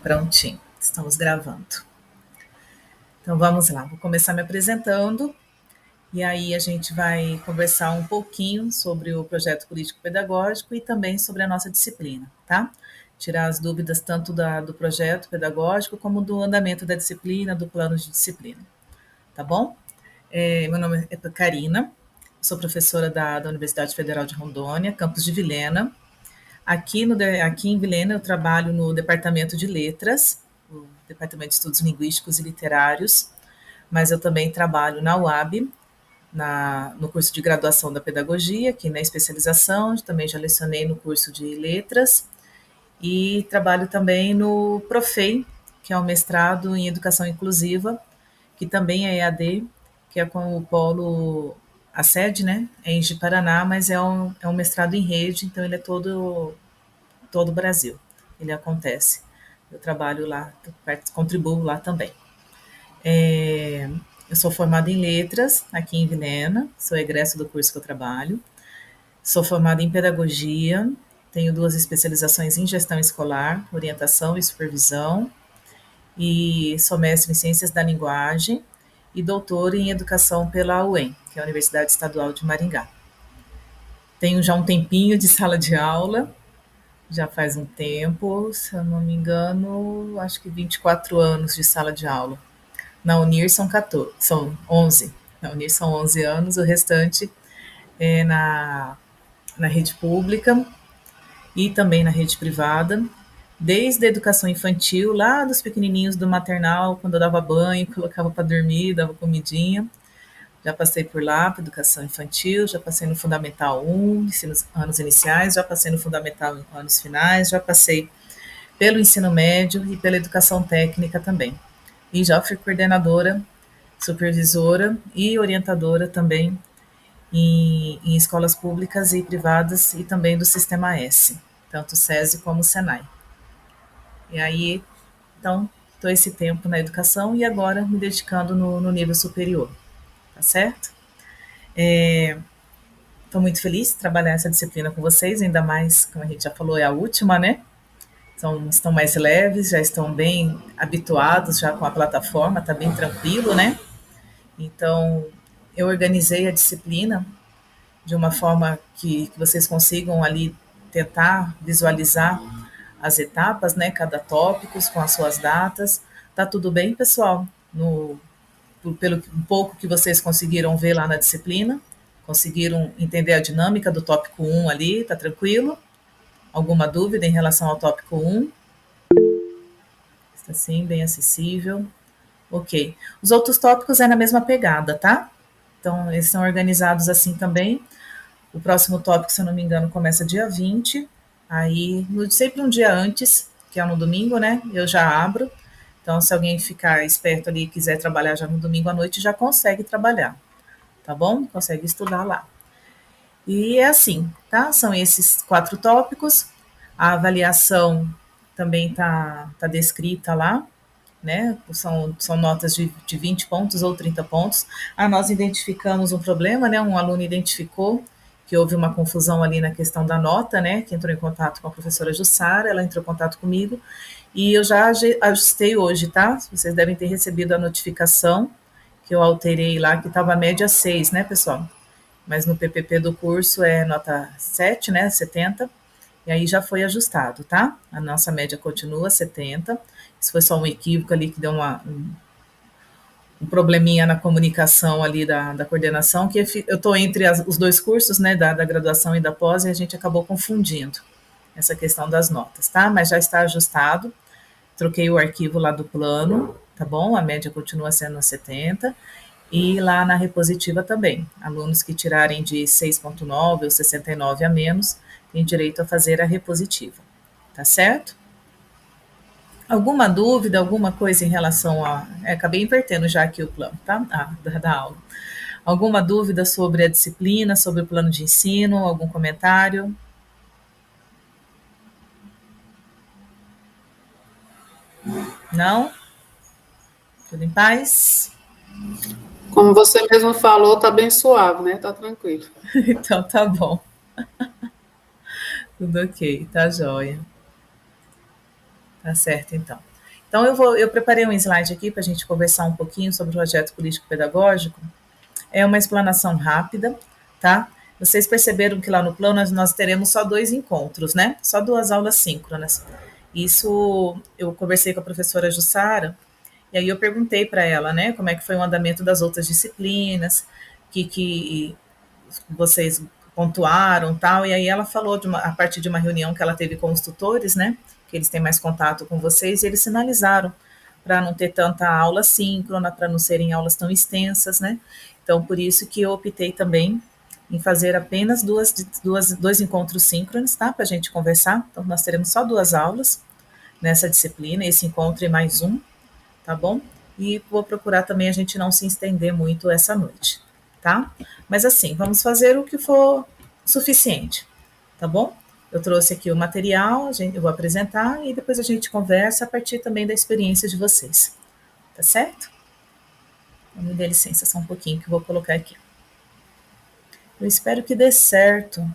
Prontinho, estamos gravando. Então vamos lá, vou começar me apresentando e aí a gente vai conversar um pouquinho sobre o projeto político-pedagógico e também sobre a nossa disciplina, tá? Tirar as dúvidas tanto do projeto pedagógico como do andamento da disciplina, do plano de disciplina, tá bom? Meu nome é Karina, sou professora da Universidade Federal de Rondônia, campus de Vilhena. Aqui em Vilhena eu trabalho no Departamento de Letras, o Departamento de Estudos Linguísticos e Literários, mas eu também trabalho na UAB, no curso de graduação da Pedagogia, aqui na especialização, também já lecionei no curso de Letras, e trabalho também no Profei, que é o mestrado em Educação Inclusiva, que também é EAD, que é com o polo, a sede, né, é em Ji-Paraná, mas é um mestrado em rede, então ele é todo o Brasil. Ele acontece. Eu trabalho lá, contribuo lá também. Eu sou formada em letras aqui em Vilhena, sou egresso do curso que eu trabalho. Sou formada em pedagogia, tenho 2 especializações em gestão escolar, orientação e supervisão, e sou mestre em ciências da linguagem e doutora em educação pela UEM, que é a Universidade Estadual de Maringá. Tenho já um tempinho de sala de aula, já faz um tempo, se eu não me engano, acho que 24 anos de sala de aula. Na Unir são 14, são 11. Na Unir são 11 anos, o restante é na rede pública e também na rede privada. Desde a educação infantil, lá dos pequenininhos do maternal, quando eu dava banho, colocava para dormir, dava comidinha. Já passei por lá, para educação infantil, já passei no Fundamental 1, anos iniciais, já passei no Fundamental anos finais, já passei pelo ensino médio e pela educação técnica também. E já fui coordenadora, supervisora e orientadora também em escolas públicas e privadas e também do Sistema S, tanto SESI como Senai. E aí, então, estou esse tempo na educação e agora me dedicando no nível superior, tá certo? Estou muito feliz de trabalhar essa disciplina com vocês, ainda mais, como a gente já falou, é a última, né? Então, estão mais leves, já estão bem habituados já com a plataforma, está bem tranquilo, né? Então, eu organizei a disciplina de uma forma que vocês consigam ali tentar visualizar as etapas, né? Cada tópico com as suas datas. Tá tudo bem, pessoal? Pelo um pouco que vocês conseguiram ver lá na disciplina? Conseguiram entender a dinâmica do tópico 1 ali? Tá tranquilo? Alguma dúvida em relação ao tópico 1? Está sim, bem acessível. Ok. Os outros tópicos é na mesma pegada, tá? Então, eles são organizados assim também. O próximo tópico, se eu não me engano, começa dia 20. Aí, sempre um dia antes, que é no domingo, né? Eu já abro. Então, se alguém ficar esperto ali e quiser trabalhar já no domingo à noite, já consegue trabalhar, tá bom? Consegue estudar lá. E é assim, tá? São esses 4 tópicos. A avaliação também tá descrita lá, né? São notas de 20 pontos ou 30 pontos. Nós identificamos um problema, né? Um aluno identificou que houve uma confusão ali na questão da nota, né? Que entrou em contato com a professora Jussara, ela entrou em contato comigo e eu já ajustei hoje, tá? Vocês devem ter recebido a notificação que eu alterei lá, que estava média 6, né, pessoal? Mas no PPP do curso é nota 7, né? 70. E aí já foi ajustado, tá? A nossa média continua 70. Isso foi só um equívoco ali que deu um probleminha na comunicação ali da coordenação, que eu estou entre os 2 cursos, né, da graduação e da pós, e a gente acabou confundindo essa questão das notas, tá? Mas já está ajustado. Troquei o arquivo lá do plano, tá bom? A média continua sendo 70. E lá na repositiva também. Alunos que tirarem de 6,9 ou 69 a menos têm direito a fazer a repositiva. Tá certo? Alguma dúvida, alguma coisa em relação a. Acabei invertendo já aqui o plano, tá? Da aula. Alguma dúvida sobre a disciplina, sobre o plano de ensino? Algum comentário? Não? Tudo em paz? Como você mesmo falou, tá bem suave, né? Tá tranquilo. Então tá bom. Tudo ok, tá joia. Tá certo, então. Então, eu preparei um slide aqui para a gente conversar um pouquinho sobre o projeto político-pedagógico. É uma explanação rápida, tá? Vocês perceberam que lá no plano nós teremos só 2 encontros, né? Só 2 aulas síncronas. Isso eu conversei com a professora Jussara, e aí eu perguntei para ela, né, como é que foi o andamento das outras disciplinas, que vocês pontuaram, tal, e aí ela falou a partir de uma reunião que ela teve com os tutores, né, que eles têm mais contato com vocês, e eles sinalizaram para não ter tanta aula síncrona, para não serem aulas tão extensas, né? Então, por isso que eu optei também em fazer apenas dois encontros síncronos, tá? Para a gente conversar. Então, nós teremos só 2 aulas nessa disciplina, esse encontro e mais um, tá bom? E vou procurar também a gente não se estender muito essa noite, tá? Mas assim, vamos fazer o que for suficiente, tá bom? Eu trouxe aqui o material, eu vou apresentar e depois a gente conversa a partir também da experiência de vocês, tá certo? Então, me dê licença só um pouquinho que eu vou colocar aqui. Eu espero que dê certo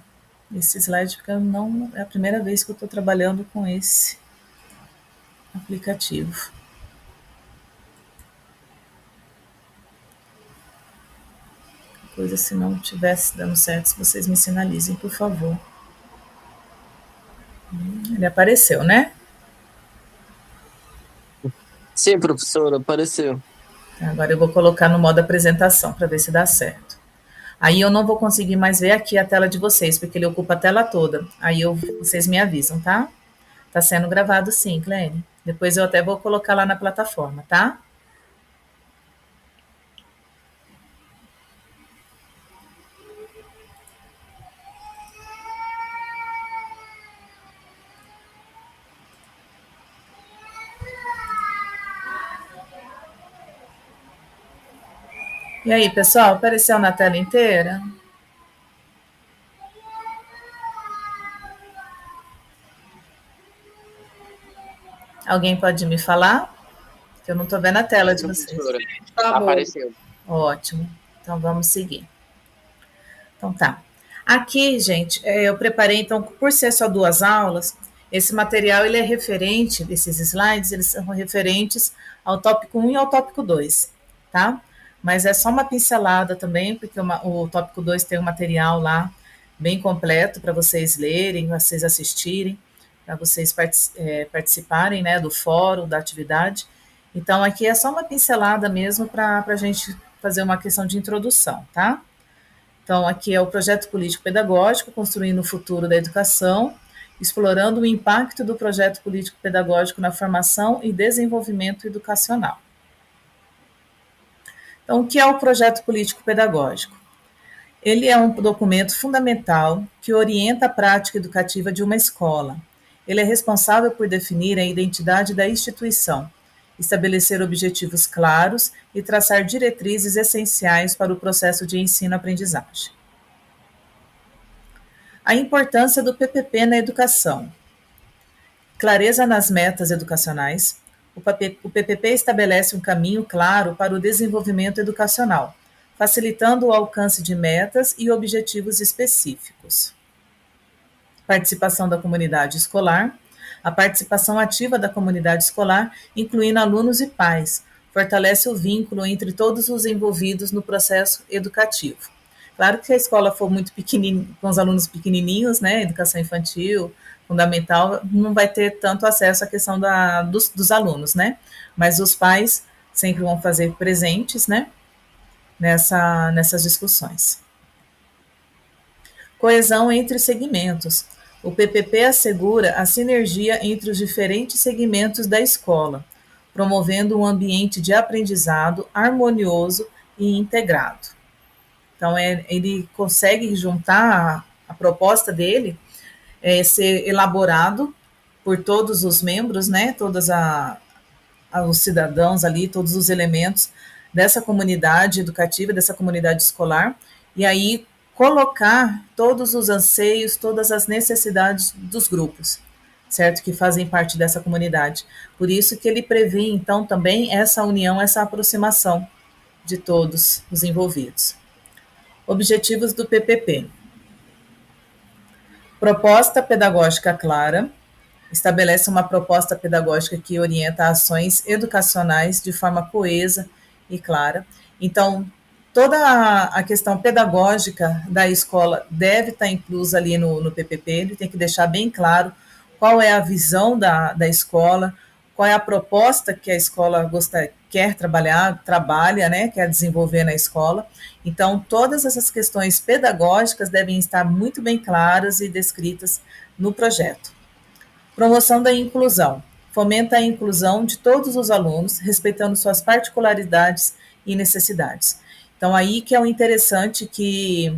esse slide, porque não é a primeira vez que eu estou trabalhando com esse aplicativo. Coisa se não tivesse dando certo, se vocês me sinalizem, por favor. Ele apareceu, né? Sim, professora, apareceu. Agora eu vou colocar no modo apresentação para ver se dá certo. Aí eu não vou conseguir mais ver aqui a tela de vocês, porque ele ocupa a tela toda. Aí vocês me avisam, tá? Tá sendo gravado sim, Clene. Depois eu até vou colocar lá na plataforma, tá? E aí, pessoal, apareceu na tela inteira? Alguém pode me falar? Que eu não estou vendo a tela de vocês. Tá Apareceu. Ótimo. Então vamos seguir. Então tá. Aqui, gente, eu preparei, então, por ser só 2 aulas, esse material ele é referente, esses slides, eles são referentes ao tópico 1 e ao tópico 2, tá? Mas é só uma pincelada também, porque o tópico 2 tem um material lá bem completo para vocês lerem, vocês assistirem, para vocês participarem, né, do fórum, da atividade. Então, aqui é só uma pincelada mesmo para a gente fazer uma questão de introdução, tá? Então, aqui é o projeto político-pedagógico, construindo o futuro da educação, explorando o impacto do projeto político-pedagógico na formação e desenvolvimento educacional. Então, o que é o projeto político-pedagógico? Ele é um documento fundamental que orienta a prática educativa de uma escola. Ele é responsável por definir a identidade da instituição, estabelecer objetivos claros e traçar diretrizes essenciais para o processo de ensino-aprendizagem. A importância do PPP na educação. Clareza nas metas educacionais. O PPP estabelece um caminho claro para o desenvolvimento educacional, facilitando o alcance de metas e objetivos específicos. Participação da comunidade escolar. A participação ativa da comunidade escolar, incluindo alunos e pais, fortalece o vínculo entre todos os envolvidos no processo educativo. Claro que se a escola for muito pequenininha, com os alunos pequenininhos, né, educação infantil, fundamental, não vai ter tanto acesso à questão dos alunos, né? Mas os pais sempre vão fazer presentes, né, nessas discussões. Coesão entre segmentos. O PPP assegura a sinergia entre os diferentes segmentos da escola, promovendo um ambiente de aprendizado harmonioso e integrado. Então, ele consegue juntar a proposta dele, ser elaborado por todos os membros, né, todos os cidadãos ali, todos os elementos dessa comunidade educativa, dessa comunidade escolar, e aí colocar todos os anseios, todas as necessidades dos grupos, certo? Que fazem parte dessa comunidade. Por isso que ele prevê, então, também essa união, essa aproximação de todos os envolvidos. Objetivos do PPP. Proposta pedagógica clara, estabelece uma proposta pedagógica que orienta ações educacionais de forma coesa e clara. Então, toda a questão pedagógica da escola deve estar inclusa ali no PPP, ele tem que deixar bem claro qual é a visão da escola, qual é a proposta que a escola quer trabalhar, trabalha, né, quer desenvolver na escola. Então, todas essas questões pedagógicas devem estar muito bem claras e descritas no projeto. Promoção da inclusão. Fomenta a inclusão de todos os alunos, respeitando suas particularidades e necessidades. Então, aí que é o interessante que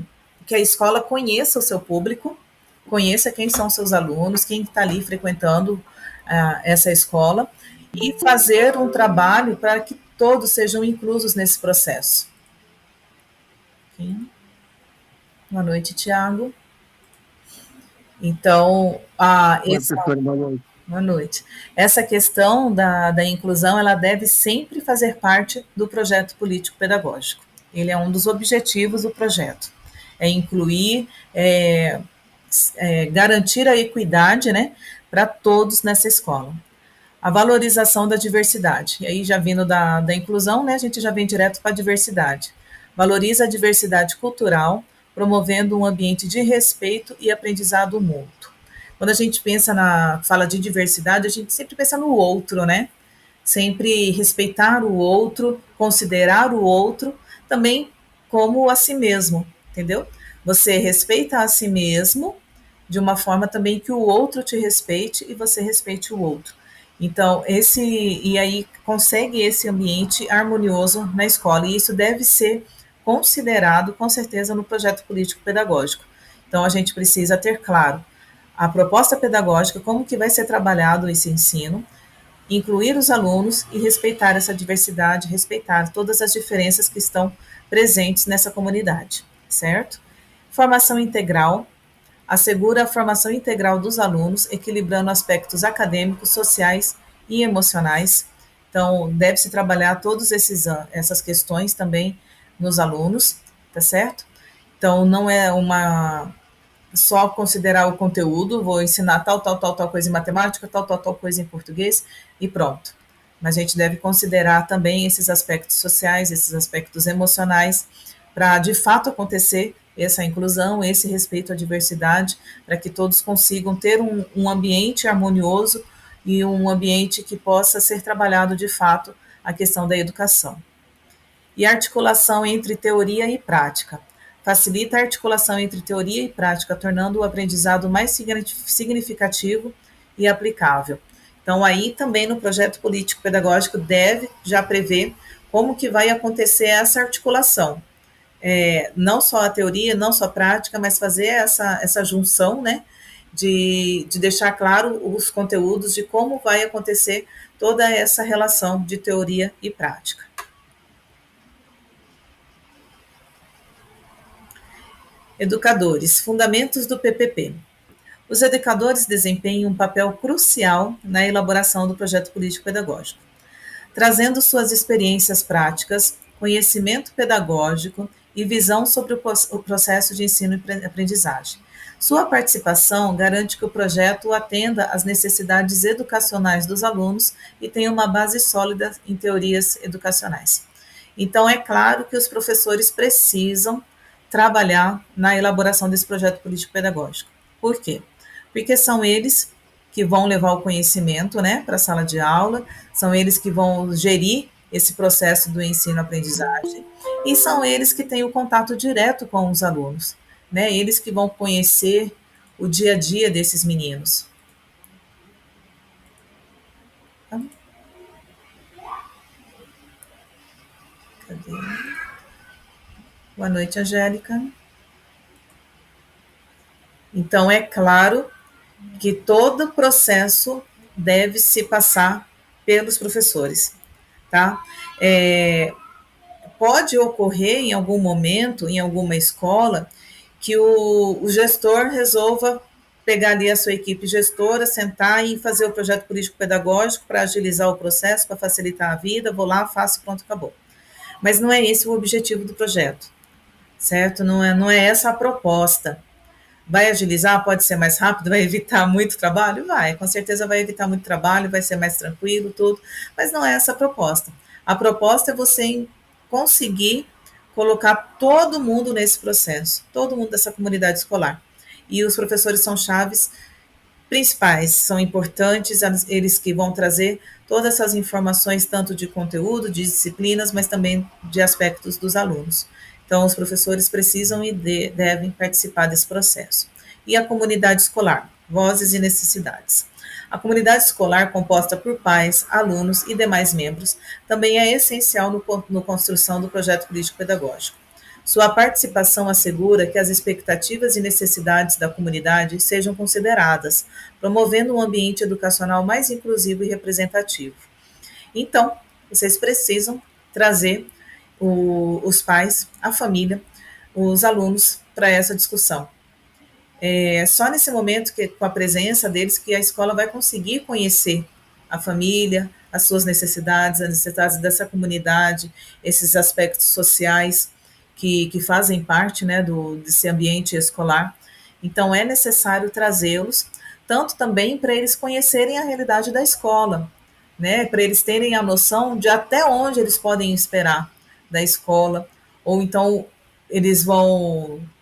a escola conheça o seu público, conheça quem são seus alunos, quem está ali frequentando essa escola, e fazer um trabalho para que todos sejam inclusos nesse processo. Okay. Boa noite, Tiago. Então, boa noite. Essa questão da inclusão, ela deve sempre fazer parte do projeto político-pedagógico. Ele é um dos objetivos do projeto. É incluir, garantir a equidade, né, para todos nessa escola. A valorização da diversidade. E aí, já vindo da inclusão, né, a gente já vem direto para a diversidade. Valoriza a diversidade cultural, promovendo um ambiente de respeito e aprendizado mútuo. Quando a gente fala de diversidade, a gente sempre pensa no outro, né? Sempre respeitar o outro, considerar o outro, também como a si mesmo, entendeu? Você respeita a si mesmo de uma forma também que o outro te respeite e você respeite o outro. Então, e aí consegue esse ambiente harmonioso na escola, e isso deve ser considerado, com certeza, no projeto político-pedagógico. Então, a gente precisa ter claro a proposta pedagógica, como que vai ser trabalhado esse ensino, incluir os alunos e respeitar essa diversidade, respeitar todas as diferenças que estão presentes nessa comunidade, certo? Formação integral, assegura a formação integral dos alunos, equilibrando aspectos acadêmicos, sociais e emocionais. Então, deve-se trabalhar todas essas questões também nos alunos, tá certo? Então, não é só considerar o conteúdo, vou ensinar tal coisa em matemática, tal coisa em português e pronto. Mas a gente deve considerar também esses aspectos sociais, esses aspectos emocionais, para de fato acontecer essa inclusão, esse respeito à diversidade, para que todos consigam ter um ambiente harmonioso e um ambiente que possa ser trabalhado de fato a questão da educação. E articulação entre teoria e prática. Facilita a articulação entre teoria e prática, tornando o aprendizado mais significativo e aplicável. Então, aí também no projeto político-pedagógico deve já prever como que vai acontecer essa articulação. Não só a teoria, não só a prática, mas fazer essa junção, né, de deixar claro os conteúdos de como vai acontecer toda essa relação de teoria e prática. Educadores, fundamentos do PPP. Os educadores desempenham um papel crucial na elaboração do projeto político-pedagógico, trazendo suas experiências práticas, conhecimento pedagógico e visão sobre o processo de ensino e aprendizagem. Sua participação garante que o projeto atenda às necessidades educacionais dos alunos e tenha uma base sólida em teorias educacionais. Então, é claro que os professores precisam trabalhar na elaboração desse projeto político-pedagógico. Por quê? Porque são eles que vão levar o conhecimento, né, para a sala de aula, são eles que vão gerir esse processo do ensino-aprendizagem, e são eles que têm o contato direto com os alunos, né, eles que vão conhecer o dia a dia desses meninos. Cadê? Boa noite, Angélica. Então, é claro que todo o processo deve se passar pelos professores, tá? Pode ocorrer em algum momento, em alguma escola, que o gestor resolva pegar ali a sua equipe gestora, sentar e fazer o projeto político-pedagógico para agilizar o processo, para facilitar a vida, vou lá, faço, pronto, acabou. Mas não é esse o objetivo do projeto, certo? Não é essa a proposta. Vai agilizar? Pode ser mais rápido? Vai evitar muito trabalho? Vai, com certeza vai evitar muito trabalho, vai ser mais tranquilo, tudo, mas não é essa a proposta. A proposta é você conseguir colocar todo mundo nesse processo, todo mundo dessa comunidade escolar. E os professores são chaves principais, são importantes, eles que vão trazer todas essas informações, tanto de conteúdo, de disciplinas, mas também de aspectos dos alunos. Então, os professores precisam e devem participar desse processo. E a comunidade escolar, vozes e necessidades. A comunidade escolar, composta por pais, alunos e demais membros, também é essencial no construção do projeto político-pedagógico. Sua participação assegura que as expectativas e necessidades da comunidade sejam consideradas, promovendo um ambiente educacional mais inclusivo e representativo. Então, vocês precisam trazer os pais, a família, os alunos para essa discussão. É só nesse momento, que, com a presença deles, que a escola vai conseguir conhecer a família, as suas necessidades, as necessidades dessa comunidade, esses aspectos sociais que fazem parte, né, desse ambiente escolar. Então, é necessário trazê-los, tanto também para eles conhecerem a realidade da escola, né, para eles terem a noção de até onde eles podem esperar da escola, ou então eles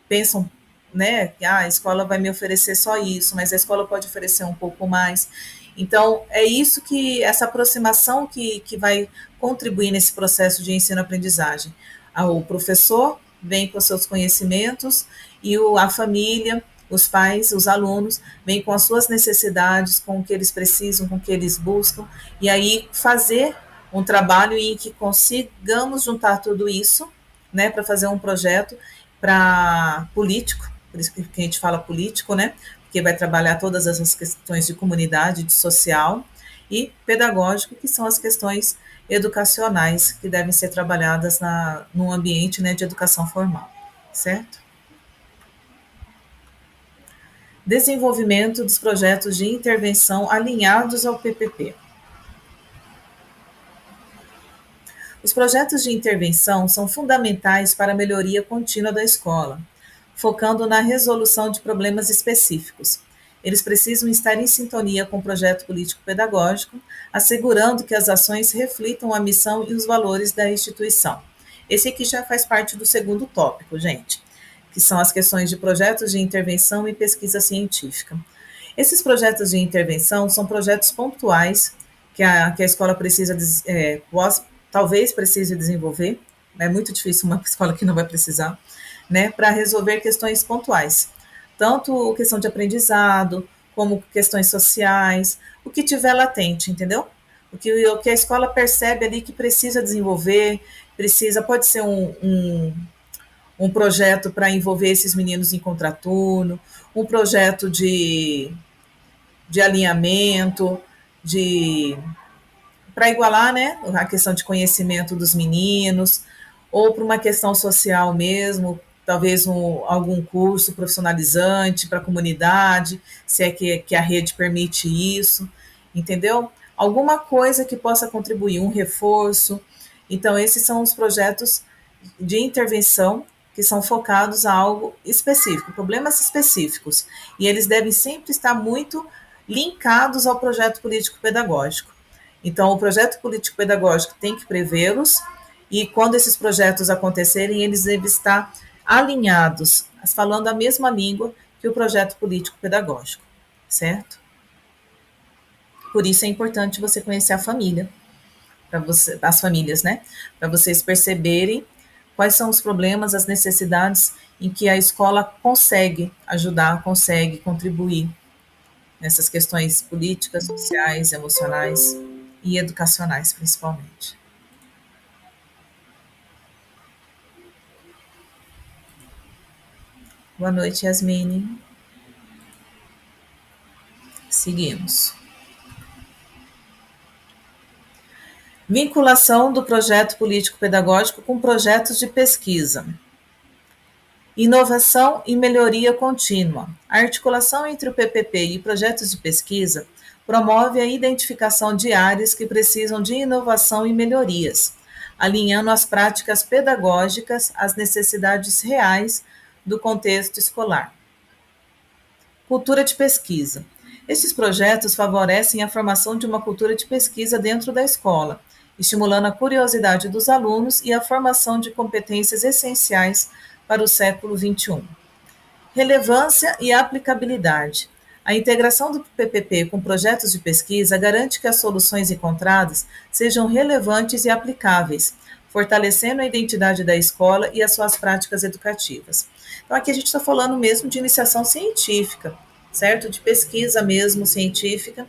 pensam, né, que a escola vai me oferecer só isso, mas a escola pode oferecer um pouco mais. Então, é isso essa aproximação que vai contribuir nesse processo de ensino-aprendizagem. O professor vem com seus conhecimentos e a família, os pais, os alunos, vêm com as suas necessidades, com o que eles precisam, com o que eles buscam, e aí fazer um trabalho em que consigamos juntar tudo isso, né, para fazer um projeto para político, por isso que a gente fala político, né, porque vai trabalhar todas essas questões de comunidade, de social, e pedagógico, que são as questões educacionais que devem ser trabalhadas no ambiente, né, de educação formal, certo? Desenvolvimento dos projetos de intervenção alinhados ao PPP. Os projetos de intervenção são fundamentais para a melhoria contínua da escola, focando na resolução de problemas específicos. Eles precisam estar em sintonia com o projeto político-pedagógico, assegurando que as ações reflitam a missão e os valores da instituição. Esse aqui já faz parte do segundo tópico, gente, que são as questões de projetos de intervenção e pesquisa científica. Esses projetos de intervenção são projetos pontuais que a escola precisa, talvez precise desenvolver, é muito difícil uma escola que não vai precisar, né, para resolver questões pontuais, tanto questão de aprendizado, como questões sociais, o que tiver latente, entendeu? O que a escola percebe ali que precisa desenvolver, pode ser um projeto para envolver esses meninos em contraturno, um projeto de alinhamento, para igualar, né, a questão de conhecimento dos meninos, ou para uma questão social mesmo, talvez algum curso profissionalizante para a comunidade, se é que a rede permite isso, entendeu? Alguma coisa que possa contribuir, um reforço. Então, esses são os projetos de intervenção que são focados a algo específico, problemas específicos, e eles devem sempre estar muito linkados ao projeto político-pedagógico. Então, o projeto político-pedagógico tem que prevê-los, e quando esses projetos acontecerem, eles devem estar alinhados, falando a mesma língua que o projeto político-pedagógico, certo? Por isso é importante você conhecer a família, as famílias, né? Para vocês perceberem quais são os problemas, as necessidades em que a escola consegue ajudar, consegue contribuir nessas questões políticas, sociais, emocionais e educacionais, principalmente. Boa noite, Yasmine. Seguimos. Vinculação do projeto político-pedagógico com projetos de pesquisa. Inovação e melhoria contínua. A articulação entre o PPP e projetos de pesquisa promove a identificação de áreas que precisam de inovação e melhorias, alinhando as práticas pedagógicas às necessidades reais do contexto escolar. Cultura de pesquisa. Esses projetos favorecem a formação de uma cultura de pesquisa dentro da escola, estimulando a curiosidade dos alunos e a formação de competências essenciais para o século XXI. Relevância e aplicabilidade. A integração do PPP com projetos de pesquisa garante que as soluções encontradas sejam relevantes e aplicáveis, fortalecendo a identidade da escola e as suas práticas educativas. Então, aqui a gente está falando mesmo de iniciação científica, certo? De pesquisa mesmo científica.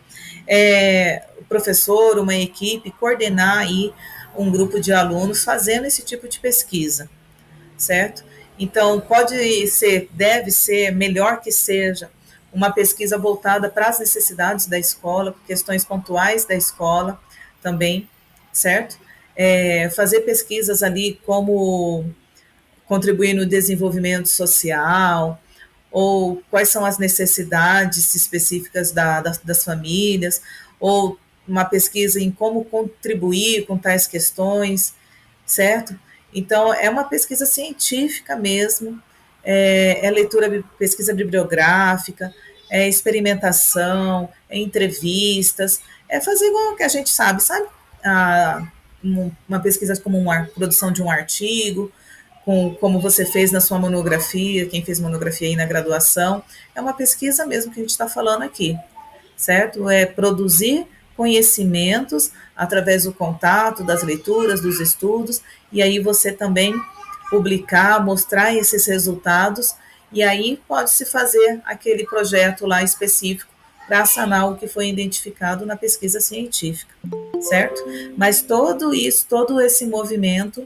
O professor, uma equipe, coordenar aí um grupo de alunos fazendo esse tipo de pesquisa, certo? Então, pode ser, deve ser, melhor que seja, uma pesquisa voltada para as necessidades da escola, questões pontuais da escola também, certo? Fazer pesquisas ali como contribuir no desenvolvimento social, ou quais são as necessidades específicas das famílias, ou uma pesquisa em como contribuir com tais questões, certo? Então, é uma pesquisa científica mesmo, leitura, pesquisa bibliográfica, experimentação, entrevistas, fazer igual que a gente sabe? Uma pesquisa como uma produção de um artigo, como você fez na sua monografia, quem fez monografia aí na graduação, é uma pesquisa mesmo que a gente está falando aqui, certo? É produzir conhecimentos através do contato, das leituras, dos estudos, e aí você também publicar, mostrar esses resultados, e aí pode-se fazer aquele projeto lá específico para sanar o que foi identificado na pesquisa científica, certo? Mas todo isso, todo esse movimento.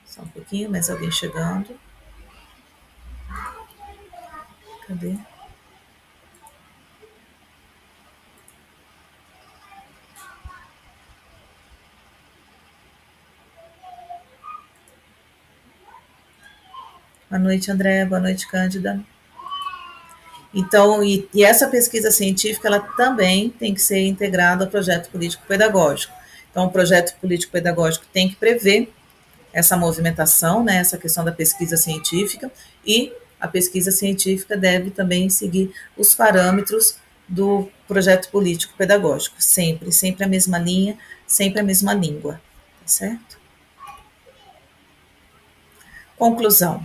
Só um pouquinho, mais alguém chegando. Cadê? Boa noite, André. Boa noite, Cândida. Então, e essa pesquisa científica, ela também tem que ser integrada ao projeto político-pedagógico. Então, o projeto político-pedagógico tem que prever essa movimentação, né, essa questão da pesquisa científica, e a pesquisa científica deve também seguir os parâmetros do projeto político-pedagógico, sempre a mesma linha, sempre a mesma língua, tá certo? Conclusão.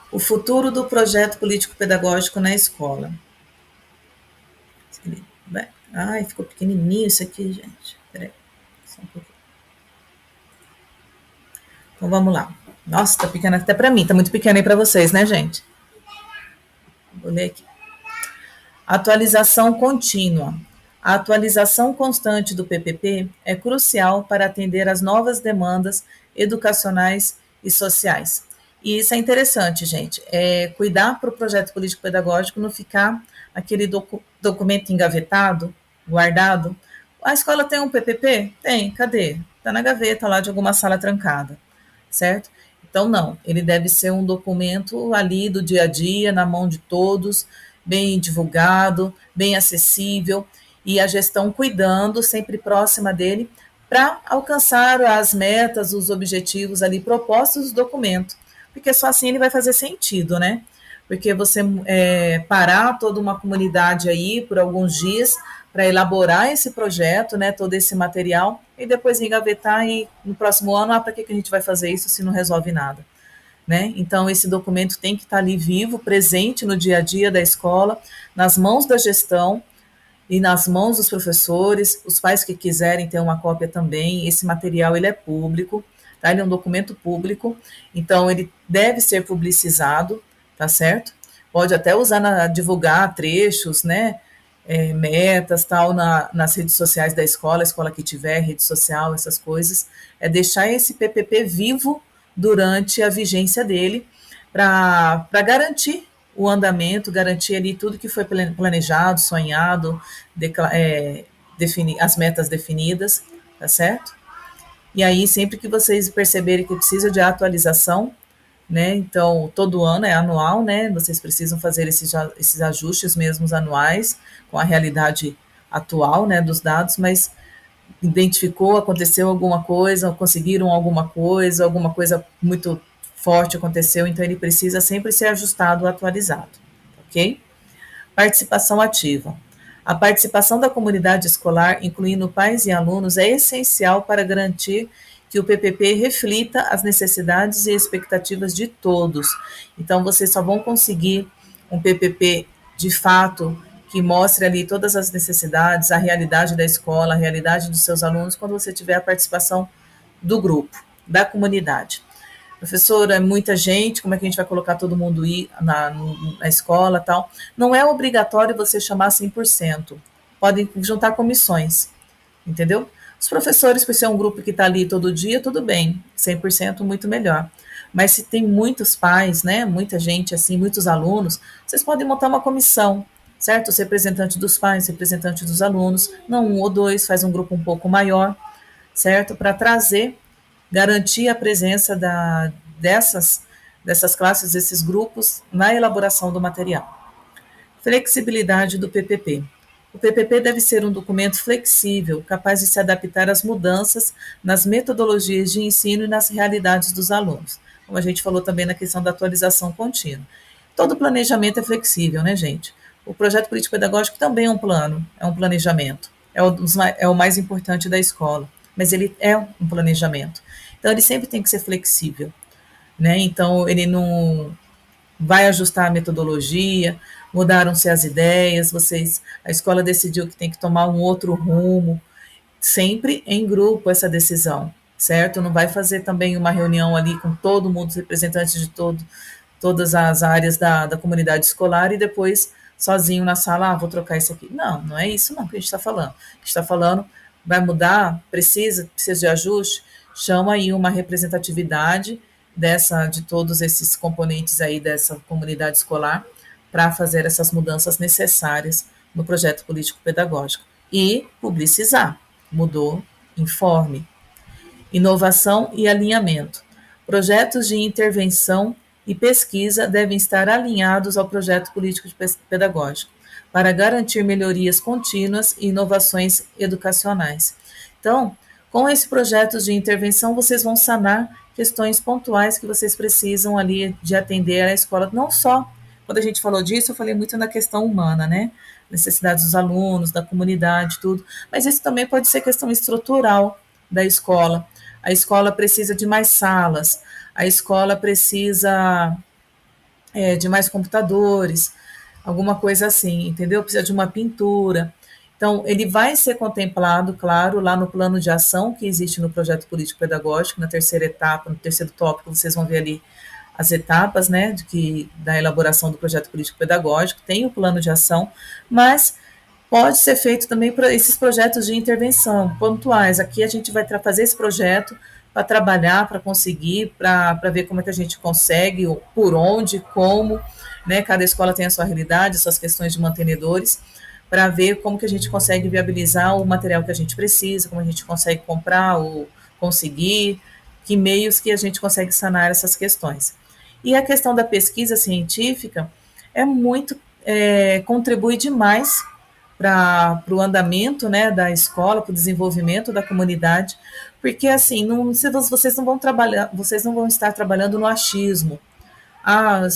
O futuro do projeto político-pedagógico na escola. Ai, ficou pequenininho isso aqui, gente. Peraí, só um pouquinho. Então, vamos lá. Nossa, tá pequeno até para mim, tá muito pequeno aí para vocês, né, gente? Vou ler aqui. Atualização contínua. A atualização constante do PPP é crucial para atender às novas demandas educacionais e sociais. E isso é interessante, gente. Cuidar para o projeto político-pedagógico não ficar aquele documento engavetado, guardado. A escola tem um PPP? Tem. Cadê? Está na gaveta lá de alguma sala trancada, certo? Então, não. Ele deve ser um documento ali do dia a dia, na mão de todos, bem divulgado, bem acessível, e a gestão cuidando, sempre próxima dele, para alcançar as metas, os objetivos ali propostos do documento, porque só assim ele vai fazer sentido, né? Porque você parar toda uma comunidade aí por alguns dias para elaborar esse projeto, né, todo esse material, e depois engavetar e no próximo ano, para que a gente vai fazer isso se não resolve nada? Né? Então, esse documento tem que estar ali vivo, presente no dia a dia da escola, nas mãos da gestão e nas mãos dos professores, os pais que quiserem ter uma cópia também. Esse material ele é público, tá? Ele é um documento público, então ele deve ser publicizado, tá certo? Pode até usar divulgar trechos, né? Metas, tal, nas redes sociais da escola, a escola que tiver, rede social, essas coisas, deixar esse PPP vivo durante a vigência dele, para garantir o andamento, garantir ali tudo que foi planejado, sonhado, definir as metas definidas, tá certo? E aí, sempre que vocês perceberem que precisa de atualização, né, então, todo ano é anual, né, vocês precisam fazer esses ajustes mesmos anuais, com a realidade atual, né, dos dados, mas identificou, aconteceu alguma coisa, conseguiram alguma coisa muito forte aconteceu, então ele precisa sempre ser ajustado, atualizado, tá ok? Participação ativa. A participação da comunidade escolar, incluindo pais e alunos, é essencial para garantir que o PPP reflita as necessidades e expectativas de todos. Então, vocês só vão conseguir um PPP de fato que mostre ali todas as necessidades, a realidade da escola, a realidade dos seus alunos, quando você tiver a participação do grupo, da comunidade. Professora, é muita gente, como é que a gente vai colocar todo mundo ir na escola e tal? Não é obrigatório você chamar 100%. Podem juntar comissões, entendeu? Os professores, por ser um grupo que está ali todo dia, tudo bem, 100% muito melhor. Mas se tem muitos pais, né, muita gente assim, muitos alunos, vocês podem montar uma comissão, certo? Os representantes dos pais, representantes dos alunos, não um ou dois, faz um grupo um pouco maior, certo? Para trazer, garantir a presença dessas classes, desses grupos, na elaboração do material. Flexibilidade do PPP. O PPP deve ser um documento flexível, capaz de se adaptar às mudanças nas metodologias de ensino e nas realidades dos alunos, como a gente falou também na questão da atualização contínua. Todo planejamento é flexível, né, gente? O projeto político-pedagógico também é um plano, é um planejamento, é o mais importante da escola, mas ele é um planejamento. Então, ele sempre tem que ser flexível, né? Então, ele não vai ajustar a metodologia, mudaram-se as ideias, a escola decidiu que tem que tomar um outro rumo, sempre em grupo essa decisão, certo? Não vai fazer também uma reunião ali com todo mundo, os representantes de todas as áreas da comunidade escolar e depois sozinho na sala, vou trocar isso aqui. Não, não é isso não que a gente está falando. A gente está falando, vai mudar, precisa de ajuste, chama aí uma representatividade de todos esses componentes aí dessa comunidade escolar para fazer essas mudanças necessárias no projeto político-pedagógico. E publicizar. Mudou, informe. Inovação e alinhamento. Projetos de intervenção e pesquisa devem estar alinhados ao projeto político-pedagógico para garantir melhorias contínuas e inovações educacionais. Então, com esses projetos de intervenção, vocês vão sanar questões pontuais que vocês precisam ali de atender à escola. Não só, quando a gente falou disso, eu falei muito na questão humana, né? Necessidades dos alunos, da comunidade, tudo. Mas isso também pode ser questão estrutural da escola. A escola precisa de mais salas, a escola precisa de mais computadores, alguma coisa assim, entendeu? Precisa de uma pintura. Então, ele vai ser contemplado, claro, lá no plano de ação que existe no projeto político-pedagógico, na terceira etapa, no terceiro tópico, vocês vão ver ali as etapas, né, da elaboração do projeto político-pedagógico, tem o plano de ação, mas pode ser feito também para esses projetos de intervenção pontuais. Aqui a gente vai fazer esse projeto para trabalhar, para conseguir, para ver como é que a gente consegue, por onde, como, né, cada escola tem a sua realidade, suas questões de mantenedores, para ver como que a gente consegue viabilizar o material que a gente precisa, como a gente consegue comprar ou conseguir, que meios que a gente consegue sanar essas questões. E a questão da pesquisa científica contribui demais para o andamento, né, da escola, para o desenvolvimento da comunidade, porque assim, vocês não vão estar trabalhando no achismo.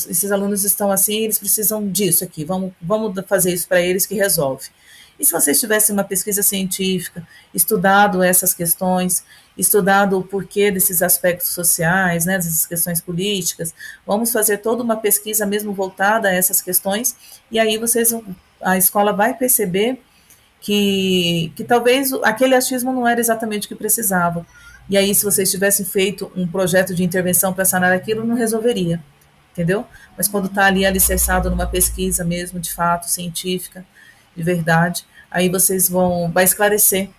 Esses alunos estão assim, eles precisam disso aqui, vamos fazer isso para eles que resolve. E se vocês tivessem uma pesquisa científica, estudado essas questões, estudado o porquê desses aspectos sociais, né, dessas questões políticas, vamos fazer toda uma pesquisa mesmo voltada a essas questões, e aí a escola vai perceber que talvez aquele achismo não era exatamente o que precisava. E aí, se vocês tivessem feito um projeto de intervenção para sanar aquilo, não resolveria, entendeu? Mas quando está ali alicerçado numa pesquisa mesmo, de fato, científica, de verdade, aí vai esclarecer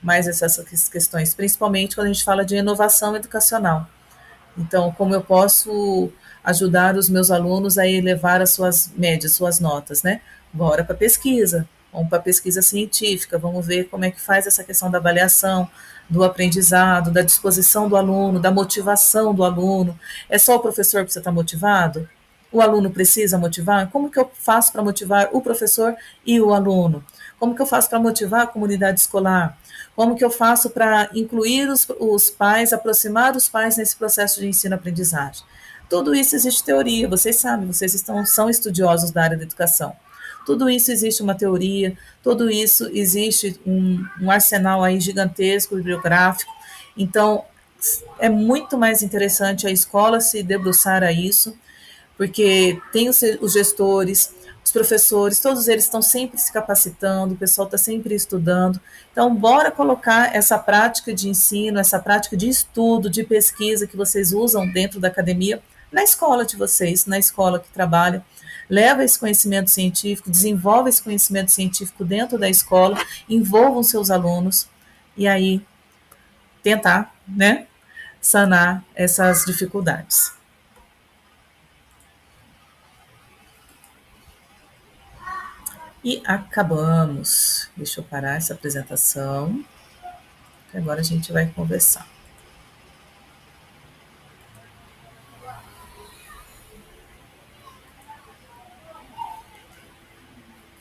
mais essas questões, principalmente quando a gente fala de inovação educacional. Então, como eu posso ajudar os meus alunos a elevar as suas médias, suas notas, né? Bora para pesquisa, vamos para pesquisa científica, vamos ver como é que faz essa questão da avaliação, do aprendizado, da disposição do aluno, da motivação do aluno. É só o professor que precisa estar motivado? O aluno precisa motivar? Como que eu faço para motivar o professor e o aluno? Como que eu faço para motivar a comunidade escolar? Como que eu faço para incluir os pais, aproximar os pais nesse processo de ensino-aprendizagem? Tudo isso existe teoria, vocês sabem, vocês são estudiosos da área da educação. Tudo isso existe uma teoria, tudo isso existe um arsenal aí gigantesco, bibliográfico. Então, é muito mais interessante a escola se debruçar a isso, porque tem os gestores, os professores, todos eles estão sempre se capacitando, o pessoal está sempre estudando. Então, bora colocar essa prática de ensino, essa prática de estudo, de pesquisa que vocês usam dentro da academia, na escola de vocês, na escola que trabalha. Leva esse conhecimento científico, desenvolve esse conhecimento científico dentro da escola, envolvam seus alunos, e aí tentar, né, sanar essas dificuldades. E acabamos. Deixa eu parar essa apresentação. Agora a gente vai conversar.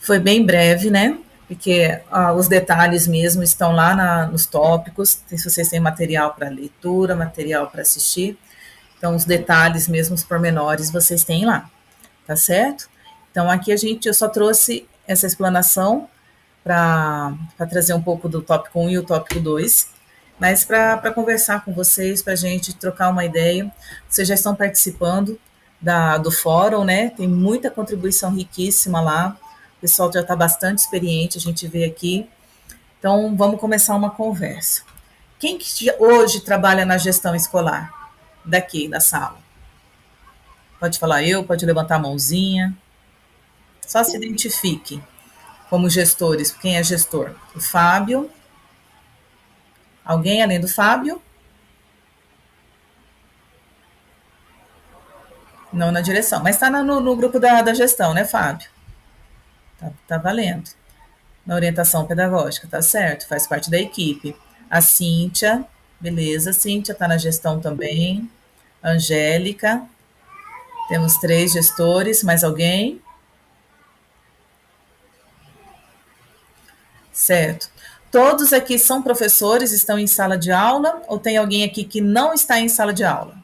Foi bem breve, né? Porque os detalhes mesmo estão lá nos tópicos. Se vocês têm material para leitura, material para assistir. Então, os detalhes mesmo, os pormenores, vocês têm lá. Tá certo? Então, aqui eu só trouxe essa explanação para trazer um pouco do tópico 1 e o tópico 2, mas para conversar com vocês, para a gente trocar uma ideia. Vocês já estão participando do fórum, né? Tem muita contribuição riquíssima lá, o pessoal já está bastante experiente, a gente vê aqui. Então, vamos começar uma conversa. Quem que hoje trabalha na gestão escolar daqui da sala? Pode falar eu, pode levantar a mãozinha. Só se identifique como gestores. Quem é gestor? O Fábio. Alguém além do Fábio? Não na direção, mas está no grupo da gestão, né, Fábio? Tá valendo. Na orientação pedagógica, tá certo, faz parte da equipe. A Cíntia, beleza, Cíntia está na gestão também. Angélica, temos 3 gestores, mais alguém? Certo. Todos aqui são professores, estão em sala de aula, ou tem alguém aqui que não está em sala de aula?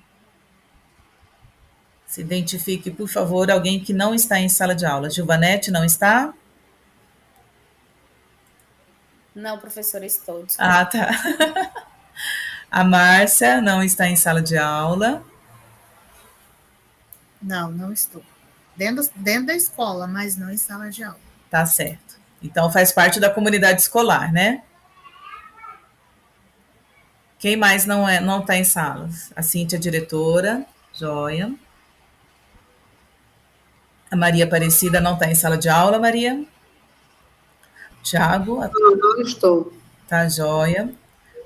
Se identifique, por favor, alguém que não está em sala de aula. Gilvanete não está? Não, professora, estou. Desculpa. Ah, tá. A Márcia não está em sala de aula. Não, não estou. Dentro da escola, mas não em sala de aula. Tá certo. Então faz parte da comunidade escolar, né? Quem mais não está em salas? A Cíntia, diretora, joia. A Maria Aparecida não está em sala de aula, Maria. Tiago? Não estou. Tá joia.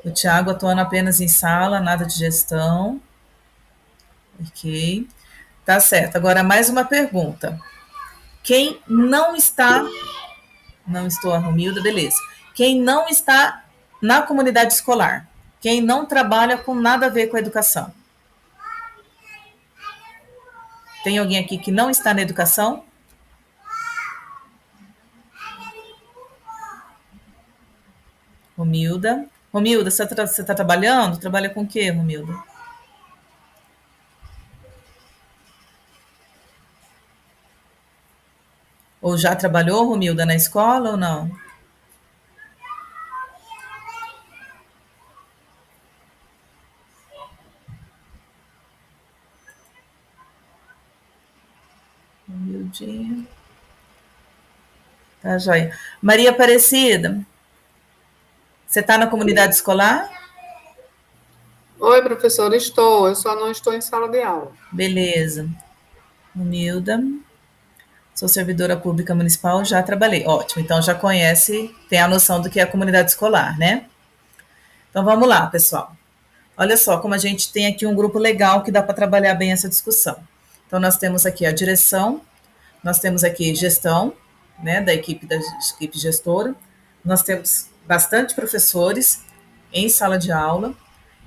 O Tiago atuando apenas em sala, nada de gestão. Ok. Tá certo. Agora, mais uma pergunta. Quem não está... Não estou a Romilda, beleza. Quem não está na comunidade escolar? Quem não trabalha com nada a ver com a educação? Tem alguém aqui que não está na educação? Romilda. Romilda, você está trabalhando? Trabalha com o quê, Romilda? Ou já trabalhou, Romilda, na escola ou não? Romildinha. Tá, joia. Maria Aparecida, você está na comunidade escolar? Oi, professora, estou. Eu só não estou em sala de aula. Beleza. Romilda. Sou servidora pública municipal, já trabalhei. Ótimo, então já conhece, tem a noção do que é a comunidade escolar, né? Então vamos lá, pessoal. Olha só como a gente tem aqui um grupo legal que dá para trabalhar bem essa discussão. Então nós temos aqui a direção, nós temos aqui gestão, né, da equipe gestora, nós temos bastante professores em sala de aula,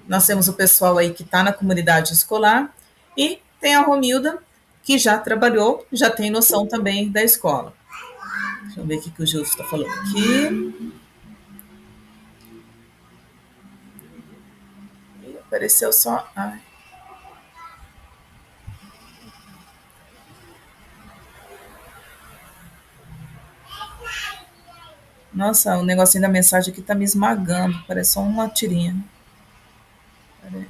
nós temos o pessoal aí que está na comunidade escolar e tem a Romilda, que já trabalhou, já tem noção também da escola. Deixa eu ver o que o Gilson está falando aqui. Apareceu só... Ai. Nossa, o negocinho da mensagem aqui tá me esmagando. Parece só uma tirinha. Peraí.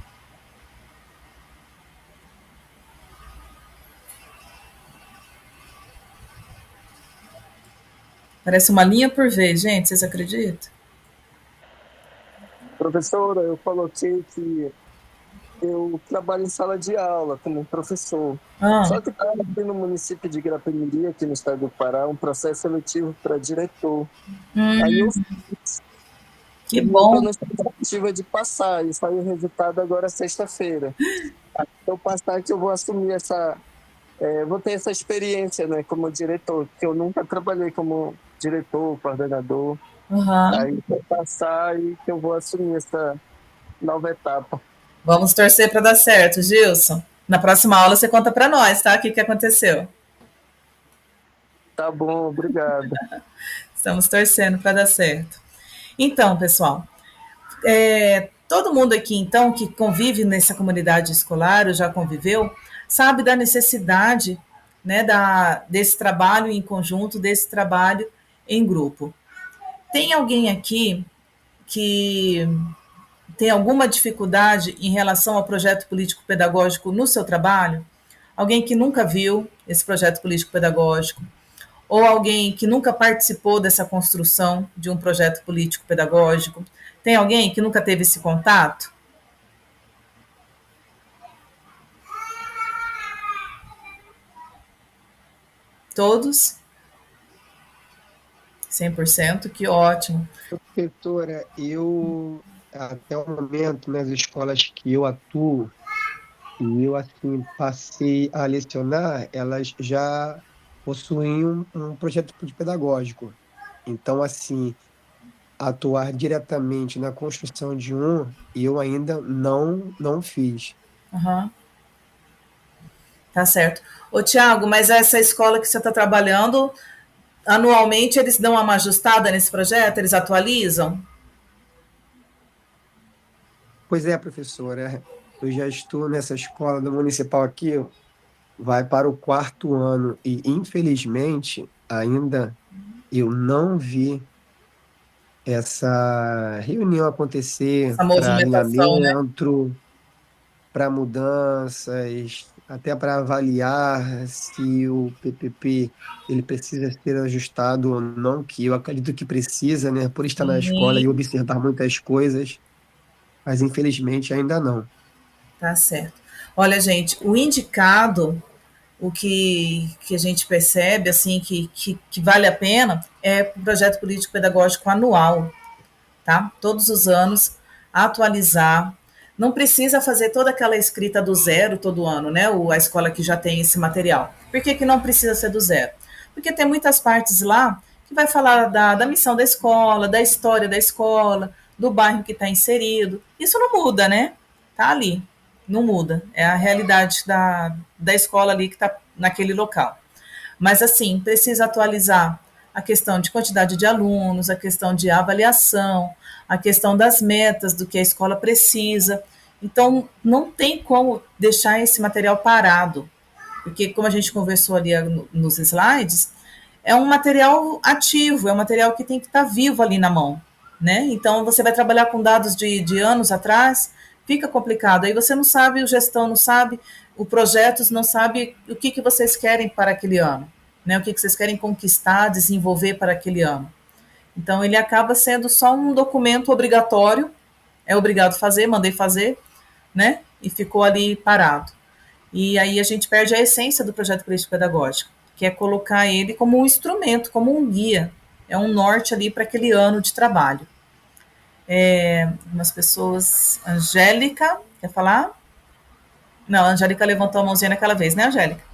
Parece uma linha por vez, gente. Vocês acreditam? Professora, eu coloquei que eu trabalho em sala de aula como professor. Ah, Só que está aqui no município de Grapemirim, aqui no estado do Pará, um processo seletivo para diretor. Aí eu que estou bom. na expectativa de passar, e saiu o resultado agora sexta-feira. Se eu passar, que eu vou assumir vou ter essa experiência, né, como diretor, porque eu nunca trabalhei como diretor, coordenador. Uhum. Aí se eu passar e que eu vou assumir essa nova etapa. Vamos torcer para dar certo, Gilson. Na próxima aula você conta para nós, tá? O que aconteceu? Tá bom, obrigado. Estamos torcendo para dar certo. Então, pessoal, todo mundo aqui, então, que convive nessa comunidade escolar, ou já conviveu, sabe da necessidade, né, desse trabalho em conjunto, desse trabalho em grupo. Tem alguém aqui que tem alguma dificuldade em relação ao projeto político-pedagógico no seu trabalho? Alguém que nunca viu esse projeto político-pedagógico? Ou alguém que nunca participou dessa construção de um projeto político-pedagógico? Tem alguém que nunca teve esse contato? Todos? 100%? Que ótimo. Professora, eu, até o momento, nas escolas que eu atuo, e eu, assim, passei a lecionar, elas já possuem um projeto pedagógico. Então, assim, atuar diretamente na construção de um, eu ainda não fiz. Uhum. Tá certo. Ô, Tiago, mas essa escola que você está trabalhando, anualmente eles dão uma ajustada nesse projeto? Eles atualizam? Pois é, professora, eu já estou nessa escola do municipal aqui, vai para o quarto ano, e infelizmente ainda eu não vi essa reunião acontecer Essa para movimentação, né? alinhamento, para mudanças, até para avaliar se o PPP ele precisa ser ajustado ou não, que eu acredito que precisa, né, por estar na escola e Sim, observar muitas coisas, mas infelizmente ainda não. tá certo. Olha, gente, o indicado, o que a gente percebe, assim, que vale a pena, é o projeto político-pedagógico anual, tá? Todos os anos, atualizar. Não precisa fazer toda aquela escrita do zero todo ano, né? A escola que já tem esse material. Por que, que não precisa ser do zero? Porque tem muitas partes lá que vai falar da missão da escola, da história da escola, do bairro que está inserido. Isso não muda, né? Tá ali, não muda. É a realidade da escola ali que está naquele local. Mas, assim, precisa atualizar a questão de quantidade de alunos, a questão de avaliação, a questão das metas, do que a escola precisa. Então, não tem como deixar esse material parado, porque, como a gente conversou ali nos slides, é um material ativo, é um material que tem que estar vivo ali na mão, né? Então, você vai trabalhar com dados de anos atrás, fica complicado. Aí você não sabe, o gestão não sabe, o projetos não sabe o que vocês querem para aquele ano, né? O que vocês querem conquistar, desenvolver para aquele ano. Então, ele acaba sendo só um documento obrigatório, é obrigado a fazer, mandei fazer, né? E ficou ali parado. E aí a gente perde a essência do projeto político pedagógico, que é colocar ele como um instrumento, como um guia, é um norte ali para aquele ano de trabalho. Umas pessoas, Angélica, quer falar? Não, a Angélica levantou a mãozinha naquela vez, né, Angélica?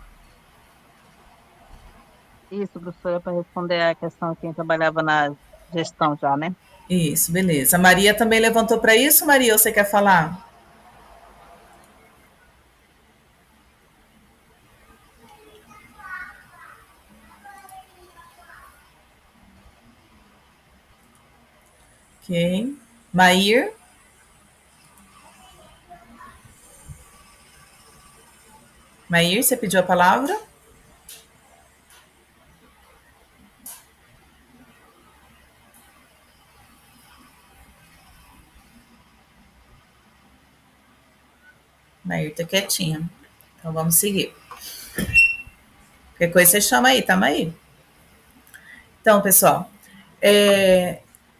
Isso, professora, para responder a questão de quem trabalhava na gestão já, né? Isso, beleza. A Maria também levantou para isso, Maria, você quer falar? Ok. Mair? Mair, você pediu a palavra? Maír tá quietinha. Então vamos seguir. Qualquer coisa você chama aí, tá, Maír? Então, pessoal,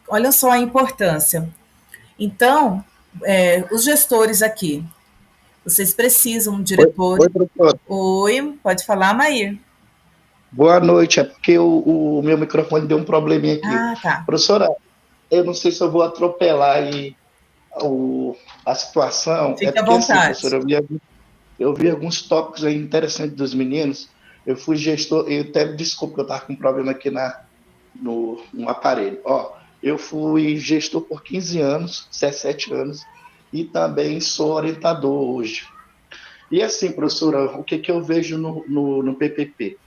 olha só a importância. Então, os gestores aqui, vocês precisam, diretor... Oi, professor. Oi, pode falar, Maír. Boa noite, é porque o meu microfone deu um probleminha aqui. Ah, tá. Professora, eu não sei se eu vou atropelar aí a situação. Fique porque, à vontade. assim, professora, eu vi alguns tópicos aí interessantes dos meninos. Eu fui gestor, eu até desculpa que eu estava com um problema aqui no aparelho. Eu fui gestor por 15 anos, 17 anos, e também sou orientador hoje. E assim, professora, o que eu vejo no PPP?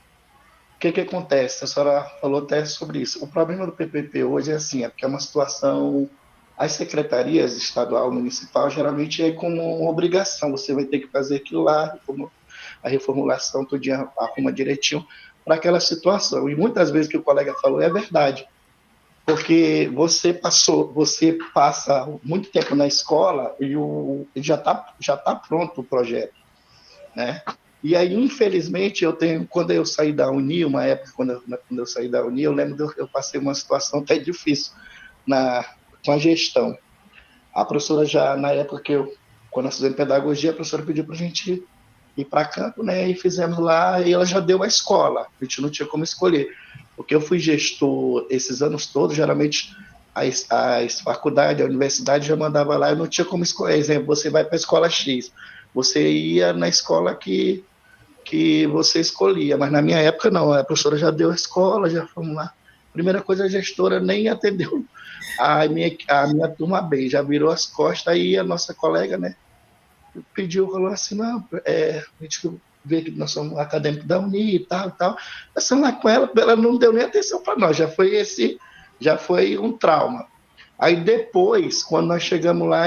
O que acontece? A senhora falou até sobre isso. O problema do PPP hoje é assim, porque é uma situação... As secretarias estadual, municipal, geralmente é como uma obrigação. Você vai ter que fazer aquilo lá, a reformulação, todo dia arruma direitinho para aquela situação. E muitas vezes o que o colega falou é verdade. Porque você passa muito tempo na escola e já tá pronto o projeto, né? E aí, infelizmente, quando eu saí da Unil, uma época, quando eu saí da Unil, eu lembro que eu passei uma situação até difícil com a gestão. A professora já, na época quando nós fizemos pedagogia, a professora pediu para a gente ir para campo, né, e fizemos lá, e ela já deu a escola, a gente não tinha como escolher. Porque eu fui gestor esses anos todos, geralmente as faculdades, a universidade já mandava lá, eu não tinha como escolher. Exemplo, você vai para a escola X, você ia na escola que você escolhia, mas na minha época não, a professora já deu a escola, já fomos lá. Primeira coisa, a gestora nem atendeu a minha turma bem, já virou as costas, aí a nossa colega, né, falou assim, não, a gente vê que nós somos acadêmicos da Uni e tal, passando lá com ela não deu nem atenção para nós, já foi um trauma. Aí depois, quando nós chegamos lá,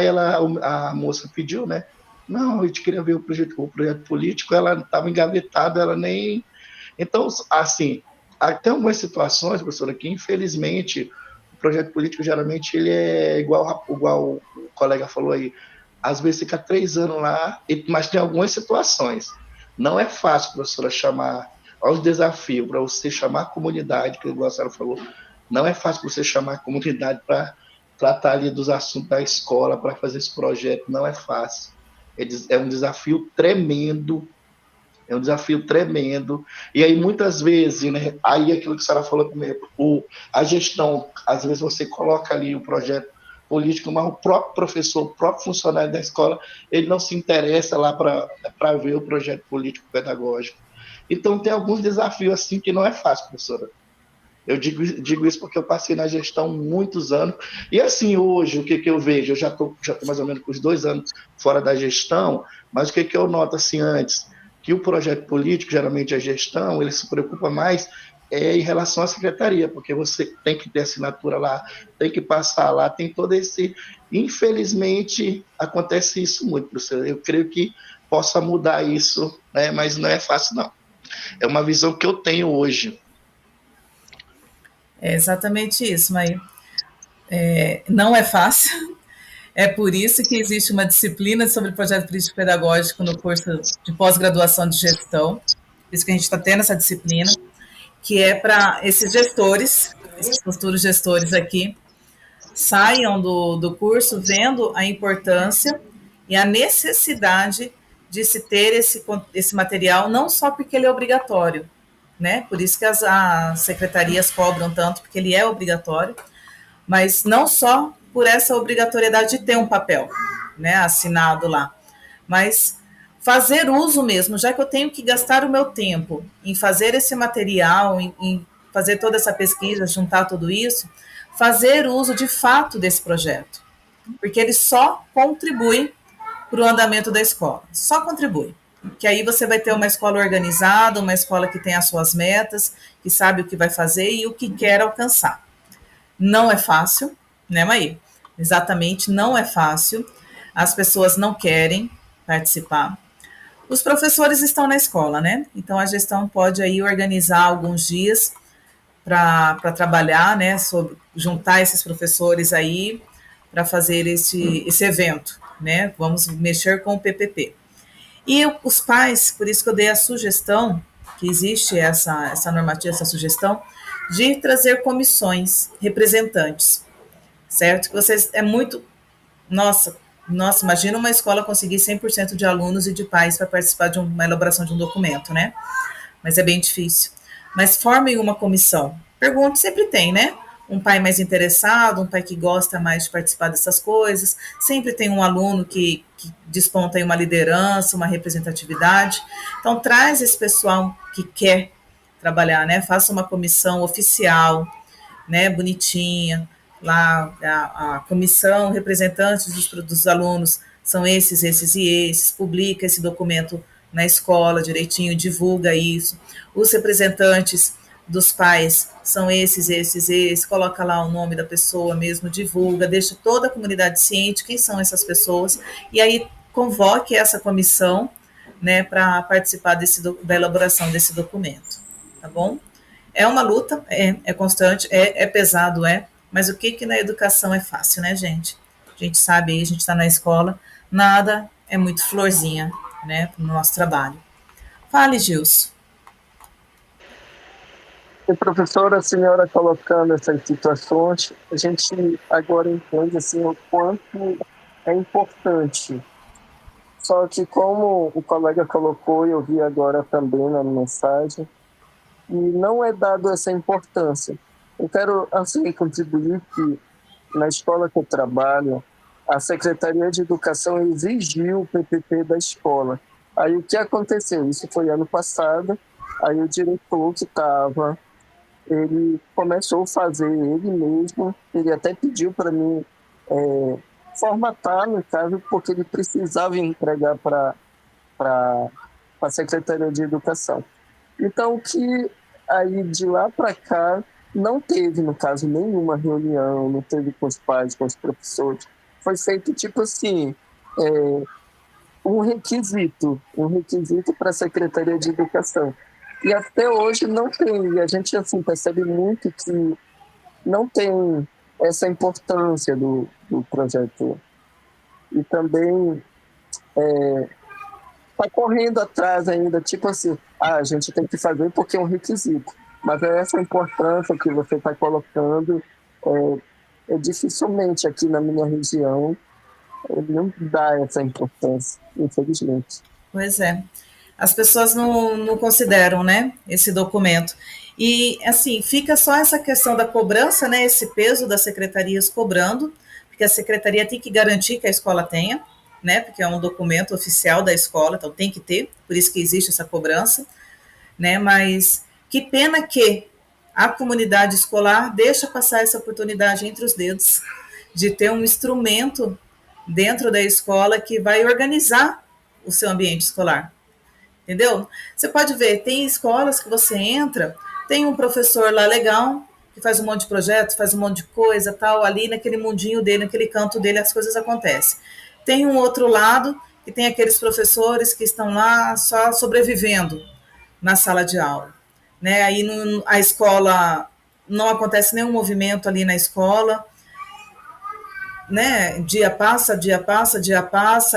a moça pediu, né, não, a gente queria ver o projeto político, ela estava engavetada, ela nem... Então, assim, até algumas situações, professora, que infelizmente o projeto político geralmente ele é igual o colega falou aí, às vezes fica 3 anos lá, mas tem algumas situações. Não é fácil, professora, chamar aos desafios, para você chamar a comunidade, que igual a senhora falou, não é fácil você chamar a comunidade para tratar ali dos assuntos da escola, para fazer esse projeto, não é fácil. É um desafio tremendo, e aí muitas vezes, né, aí aquilo que a senhora falou comigo, a gestão, às vezes você coloca ali o projeto político, mas o próprio professor, o próprio funcionário da escola, ele não se interessa lá para ver o projeto político pedagógico. Então tem alguns desafios assim que não é fácil, professora. Eu digo isso porque eu passei na gestão muitos anos. E assim, hoje, o que eu vejo? Eu já tô mais ou menos com os 2 anos fora da gestão, mas o que eu noto assim antes? Que o projeto político, geralmente a gestão, ele se preocupa mais em relação à secretaria, porque você tem que ter assinatura lá, tem que passar lá, tem todo esse... Infelizmente, acontece isso muito, professor. Eu creio que possa mudar isso, né? Mas não é fácil, não. É uma visão que eu tenho hoje. É exatamente isso, Maír. Não é fácil, é por isso que existe uma disciplina sobre projeto político pedagógico no curso de pós-graduação de gestão, por isso que a gente está tendo essa disciplina, que é para esses gestores, esses futuros gestores aqui, saiam do curso vendo a importância e a necessidade de se ter esse material, não só porque ele é obrigatório, né? Por isso que as secretarias cobram tanto, porque ele é obrigatório, mas não só por essa obrigatoriedade de ter um papel, né, assinado lá, mas fazer uso mesmo, já que eu tenho que gastar o meu tempo em fazer esse material, em fazer toda essa pesquisa, juntar tudo isso, fazer uso de fato desse projeto, porque ele só contribui para o andamento da escola, só contribui. Que aí você vai ter uma escola organizada, uma escola que tem as suas metas, que sabe o que vai fazer e o que quer alcançar. Não é fácil, né, Maí? Exatamente, não é fácil. As pessoas não querem participar. Os professores estão na escola, né? Então a gestão pode aí organizar alguns dias para trabalhar, né? Juntar esses professores aí para fazer esse evento, né? Vamos mexer com o PPP. E os pais, por isso que eu dei a sugestão, que existe essa normativa, essa sugestão, de trazer comissões representantes, certo? Que vocês, é muito, nossa, imagina uma escola conseguir 100% de alunos e de pais para participar de uma elaboração de um documento, né? Mas é bem difícil. Mas formem uma comissão. Pergunte, sempre tem, né? Um pai mais interessado, um pai que gosta mais de participar dessas coisas. Sempre tem um aluno que desponta em uma liderança, uma representatividade. Então, traz esse pessoal que quer trabalhar, né? Faça uma comissão oficial, né? Bonitinha. Lá, a comissão, representantes dos alunos são esses e esses. Publica esse documento na escola direitinho, divulga isso. Os representantes dos pais são esses, coloca lá o nome da pessoa mesmo, divulga, deixa toda a comunidade ciente quem são essas pessoas, e aí convoque essa comissão, né, para participar da elaboração desse documento, tá bom? É uma luta, é constante, é pesado, mas o que na educação é fácil, né, gente? A gente sabe aí, a gente está na escola, nada é muito florzinha, né, no nosso trabalho. Fale, Gilson. E, professora, a senhora colocando essas situações, a gente agora entende assim, o quanto é importante. Só que como o colega colocou, e eu vi agora também na mensagem, e não é dado essa importância. Eu quero, assim, contribuir que na escola que eu trabalho, a Secretaria de Educação exigiu o PPP da escola. Aí o que aconteceu? Isso foi ano passado, aí o diretor que estava, ele começou a fazer ele mesmo, ele até pediu para mim formatar, no caso, porque ele precisava entregar para a Secretaria de Educação. Então, que aí de lá para cá não teve, no caso, nenhuma reunião, não teve com os pais, com os professores. Foi feito, tipo assim, um requisito para a Secretaria de Educação. E até hoje não tem, e a gente assim, percebe muito que não tem essa importância do projeto. E também está correndo atrás ainda, tipo assim, a gente tem que fazer porque é um requisito. Mas essa importância que você está colocando, dificilmente aqui na minha região, ele não dá essa importância, infelizmente. Pois é. As pessoas não consideram, né, esse documento. E, assim, fica só essa questão da cobrança, né, esse peso das secretarias cobrando, porque a secretaria tem que garantir que a escola tenha, né, porque é um documento oficial da escola, então tem que ter, por isso que existe essa cobrança, né, mas que pena que a comunidade escolar deixa passar essa oportunidade entre os dedos de ter um instrumento dentro da escola que vai organizar o seu ambiente escolar. Entendeu? Você pode ver, tem escolas que você entra, tem um professor lá legal, que faz um monte de projeto, faz um monte de coisa, tal, ali naquele mundinho dele, naquele canto dele, as coisas acontecem. Tem um outro lado, que tem aqueles professores que estão lá só sobrevivendo na sala de aula. Né? Aí a escola, não acontece nenhum movimento ali na escola, né? Dia passa,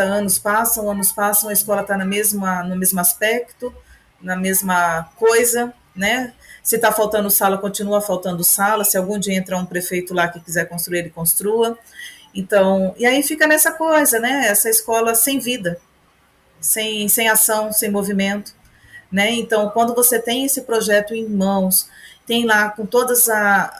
anos passam, a escola está no mesmo aspecto, na mesma coisa, né? Se está faltando sala, continua faltando sala. Se algum dia entrar um prefeito lá que quiser construir, ele construa. Então, e aí fica nessa coisa, né? Essa escola sem vida, sem ação, sem movimento, né? Então, quando você tem esse projeto em mãos, tem lá com todos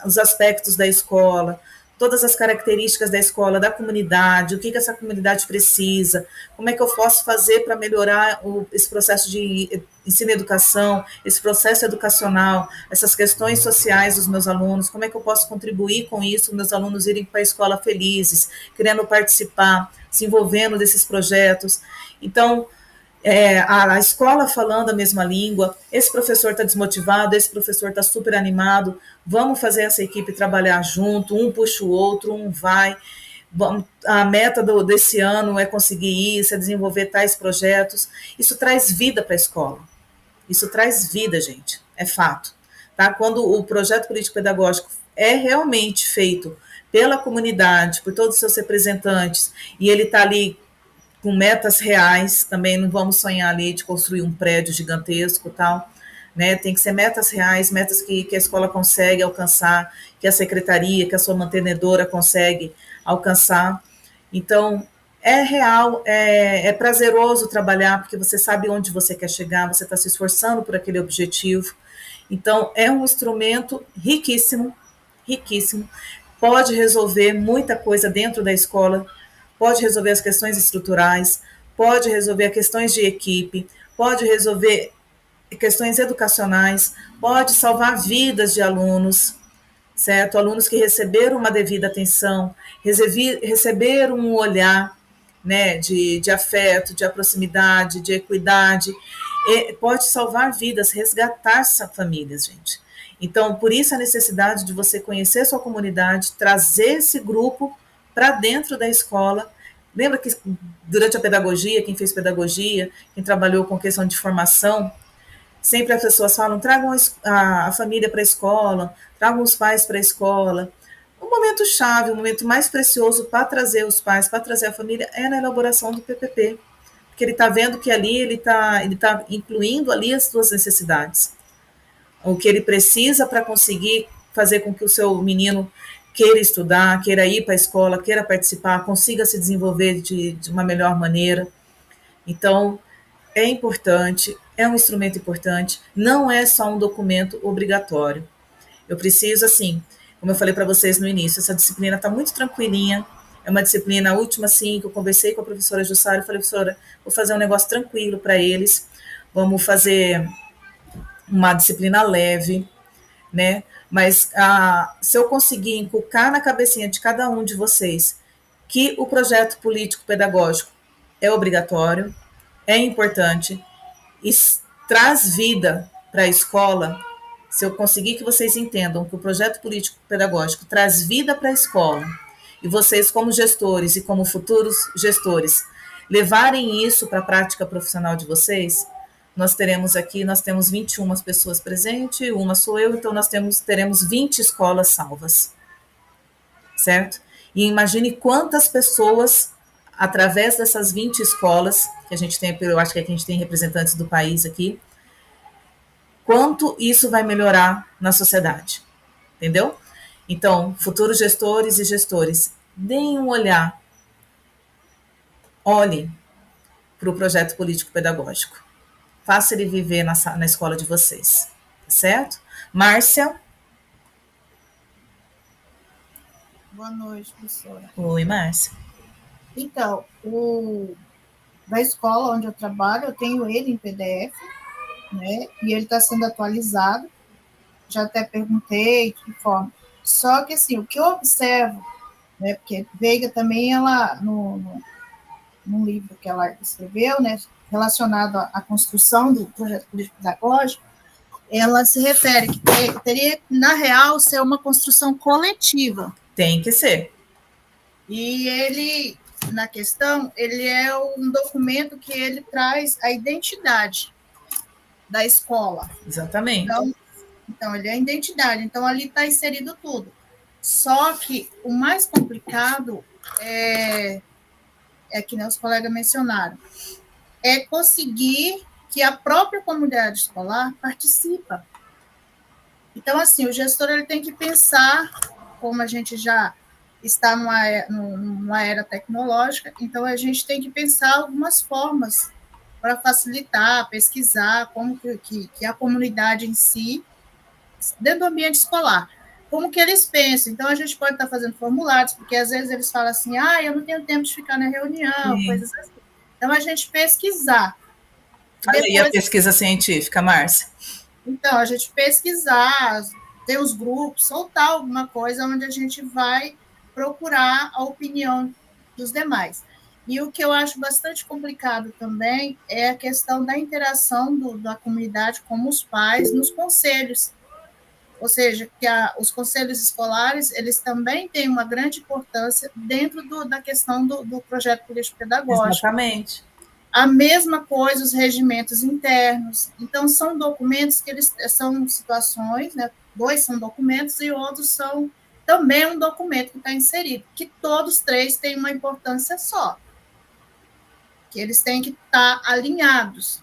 os aspectos da escola, todas as características da escola, da comunidade, o que essa comunidade precisa, como é que eu posso fazer para melhorar esse processo de ensino e educação, esse processo educacional, essas questões sociais dos meus alunos, como é que eu posso contribuir com isso, meus alunos irem para a escola felizes, querendo participar, se envolvendo desses projetos. Então, a escola falando a mesma língua, esse professor está desmotivado, esse professor está super animado, vamos fazer essa equipe trabalhar junto, um puxa o outro, um vai, a meta desse ano é conseguir isso, é desenvolver tais projetos. Isso traz vida para a escola, isso traz vida, gente, é fato. Tá? Quando o projeto político-pedagógico é realmente feito pela comunidade, por todos os seus representantes, e ele está ali com metas reais, também não vamos sonhar ali de construir um prédio gigantesco e tal, né? Tem que ser metas reais, metas que a escola consegue alcançar, que a secretaria, que a sua mantenedora consegue alcançar. Então, é real, é prazeroso trabalhar, porque você sabe onde você quer chegar, você está se esforçando por aquele objetivo. Então, é um instrumento riquíssimo, riquíssimo. Pode resolver muita coisa dentro da escola, pode resolver as questões estruturais, pode resolver as questões de equipe, pode resolver questões educacionais, pode salvar vidas de alunos, certo? Alunos que receberam uma devida atenção, receberam um olhar, né, de afeto, de proximidade, de equidade, pode salvar vidas, resgatar famílias, gente. Então, por isso a necessidade de você conhecer sua comunidade, trazer esse grupo para dentro da escola. Lembra que durante a pedagogia, quem fez pedagogia, quem trabalhou com questão de formação, sempre as pessoas falam, tragam a família para a escola, tragam os pais para a escola. O momento chave, o momento mais precioso para trazer os pais, para trazer a família, é na elaboração do PPP. Porque ele está vendo que ali ele tá incluindo ali as suas necessidades. O que ele precisa para conseguir fazer com que o seu menino queira estudar, queira ir para a escola, queira participar, consiga se desenvolver de uma melhor maneira. Então, é importante, é um instrumento importante, não é só um documento obrigatório. Eu preciso, assim, como eu falei para vocês no início, essa disciplina está muito tranquilinha, é uma disciplina, a última, assim, que eu conversei com a professora Jussara, e falei, professora, vou fazer um negócio tranquilo para eles, vamos fazer uma disciplina leve, né? Mas se eu conseguir inculcar na cabecinha de cada um de vocês que o projeto político-pedagógico é obrigatório, é importante, e traz vida para a escola, se eu conseguir que vocês entendam que o projeto político-pedagógico traz vida para a escola, e vocês, como gestores e como futuros gestores, levarem isso para a prática profissional de vocês, nós temos 21 pessoas presentes, uma sou eu, então nós teremos 20 escolas salvas, certo? E imagine quantas pessoas, através dessas 20 escolas, que a gente tem, eu acho que a gente tem representantes do país aqui, quanto isso vai melhorar na sociedade, entendeu? Então, futuros gestores e gestores, deem um olhar, olhem para o projeto político-pedagógico. Faça ele viver na escola de vocês, certo? Márcia? Boa noite, professora. Oi, Márcia. Então, da escola onde eu trabalho, eu tenho ele em PDF, né? E ele está sendo atualizado. Já até perguntei de que forma. Só que, assim, o que eu observo, né? Porque Veiga também, ela, no livro que ela escreveu, né? Relacionado à construção do projeto político-pedagógico, ela se refere que teria, na real, ser uma construção coletiva. Tem que ser. E ele, na questão, ele é um documento que ele traz a identidade da escola. Exatamente. Então ele é a identidade. Então, ali está inserido tudo. Só que o mais complicado é que nem os colegas mencionaram, é conseguir que a própria comunidade escolar participa. Então, assim, o gestor ele tem que pensar, como a gente já está numa era tecnológica, então a gente tem que pensar algumas formas para facilitar, pesquisar como que a comunidade em si, dentro do ambiente escolar, como que eles pensam. Então, a gente pode estar fazendo formulários, porque às vezes eles falam assim, eu não tenho tempo de ficar na reunião, Sim. Coisas assim. Então, a gente pesquisar. E a pesquisa científica, Márcia? Então, a gente pesquisar, ter os grupos, soltar alguma coisa onde a gente vai procurar a opinião dos demais. E o que eu acho bastante complicado também é a questão da interação da comunidade com os pais nos conselhos. Ou seja, que os conselhos escolares, eles também têm uma grande importância dentro da questão do projeto político-pedagógico. Exatamente. A mesma coisa, os regimentos internos. Então, são documentos que eles são situações, né? 2 são documentos e outros são também um documento que está inserido, que todos 3 têm uma importância só. que eles têm que estar alinhados.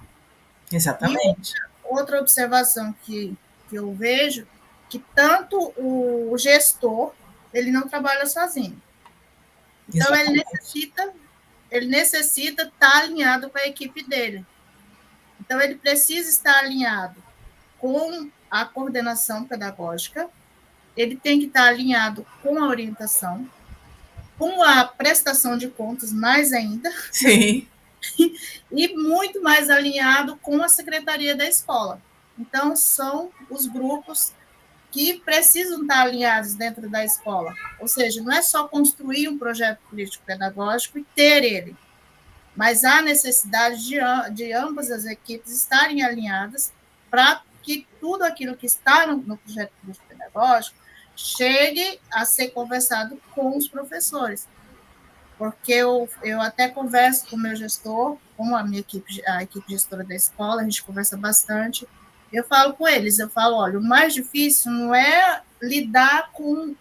Exatamente. E outra observação que eu vejo, que tanto o gestor, ele não trabalha sozinho. Então, ele necessita estar alinhado com a equipe dele. Então, ele precisa estar alinhado com a coordenação pedagógica, ele tem que estar alinhado com a orientação, com a prestação de contas, mais ainda. Sim. E muito mais alinhado com a secretaria da escola. Então, são os grupos que precisam estar alinhados dentro da escola. Ou seja, não é só construir um projeto político-pedagógico e ter ele, mas há necessidade de ambas as equipes estarem alinhadas para que tudo aquilo que está no projeto político-pedagógico chegue a ser conversado com os professores. Porque eu até converso com o meu gestor, com a equipe gestora da escola, a gente conversa bastante. Eu falo com eles, olha, o mais difícil não é lidar com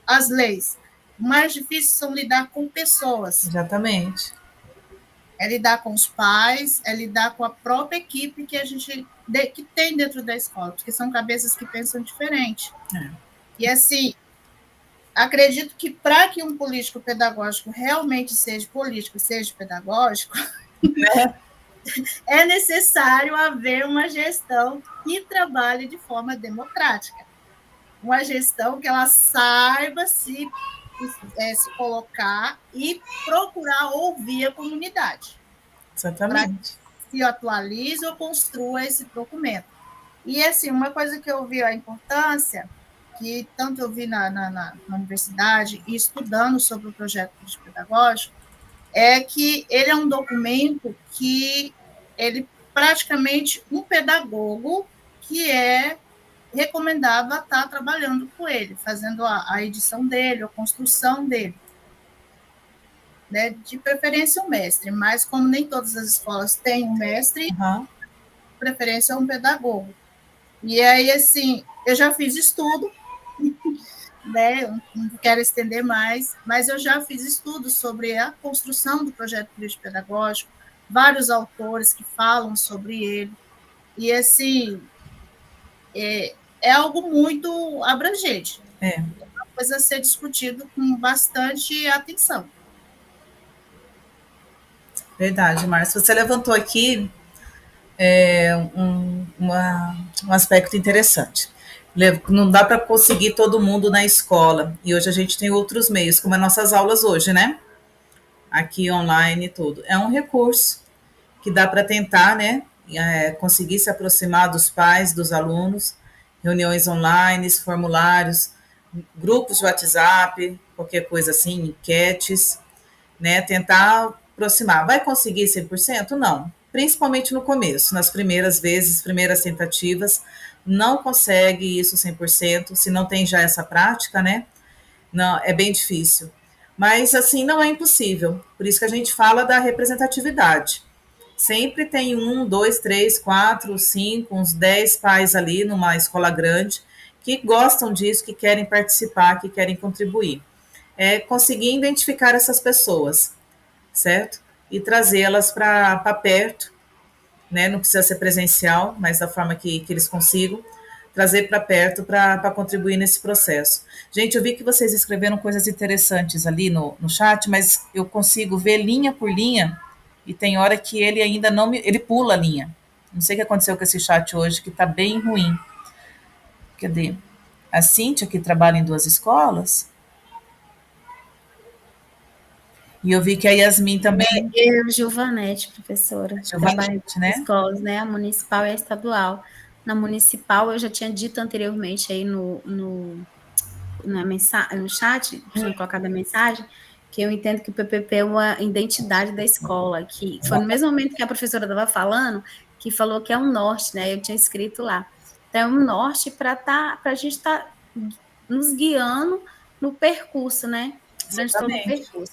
as leis, o mais difícil são lidar com pessoas. Exatamente. É lidar com os pais, é lidar com a própria equipe que tem dentro da escola, porque são cabeças que pensam diferente. E assim, acredito que para que um político pedagógico realmente seja político e seja pedagógico, é necessário haver uma gestão que trabalhe de forma democrática. Uma gestão que ela saiba se colocar e procurar ouvir a comunidade. Exatamente. Para que se atualize ou construa esse documento. E, assim, uma coisa que eu vi a importância, que tanto eu vi na universidade e estudando sobre o projeto pedagógico, é que ele é um documento que ele praticamente um pedagogo que é recomendado a estar trabalhando com ele, fazendo a edição dele, a construção dele. Né? De preferência um mestre, mas como nem todas as escolas têm um mestre, preferência é um pedagogo. E aí, assim, eu já fiz estudo, né? Eu não quero estender mais, mas eu já fiz estudos sobre a construção do projeto político-pedagógico, vários autores que falam sobre ele, e, assim, é algo muito abrangente. É uma coisa a ser discutido com bastante atenção. Verdade, Márcia. Você levantou aqui um aspecto interessante. Não dá para conseguir todo mundo na escola. E hoje a gente tem outros meios, como as nossas aulas hoje, né? Aqui online e tudo. É um recurso que dá para tentar, né? Conseguir se aproximar dos pais, dos alunos, reuniões online, formulários, grupos de WhatsApp, qualquer coisa assim, enquetes, né? Tentar aproximar. Vai conseguir 100%? Não. Principalmente no começo, nas primeiras vezes, primeiras tentativas, não consegue isso 100%, se não tem já essa prática, né? Não, é bem difícil. Mas, assim, não é impossível. Por isso que a gente fala da representatividade. Sempre tem 1, 2, 3, 4, 5, uns 10 pais ali numa escola grande que gostam disso, que querem participar, que querem contribuir. É conseguir identificar essas pessoas, certo? E trazê-las para perto, né? Não precisa ser presencial, mas da forma que eles consigam, trazer para perto para contribuir nesse processo. Gente, eu vi que vocês escreveram coisas interessantes ali no chat, mas eu consigo ver linha por linha, e tem hora que ele ainda não ele pula a linha. Não sei o que aconteceu com esse chat hoje, que está bem ruim. Cadê? A Cíntia, que trabalha em 2 escolas, e eu vi que a Yasmin também... Giovanete, professora. Giovanete, né? Escolas, né? A municipal e a estadual. Na municipal, eu já tinha dito anteriormente aí no chat, tinha colocado a mensagem, que eu entendo que o PPP é uma identidade da escola, que foi no mesmo momento que a professora estava falando, que falou que é um norte, né? Eu tinha escrito lá. Então, é um norte para a gente estar nos guiando no percurso, né?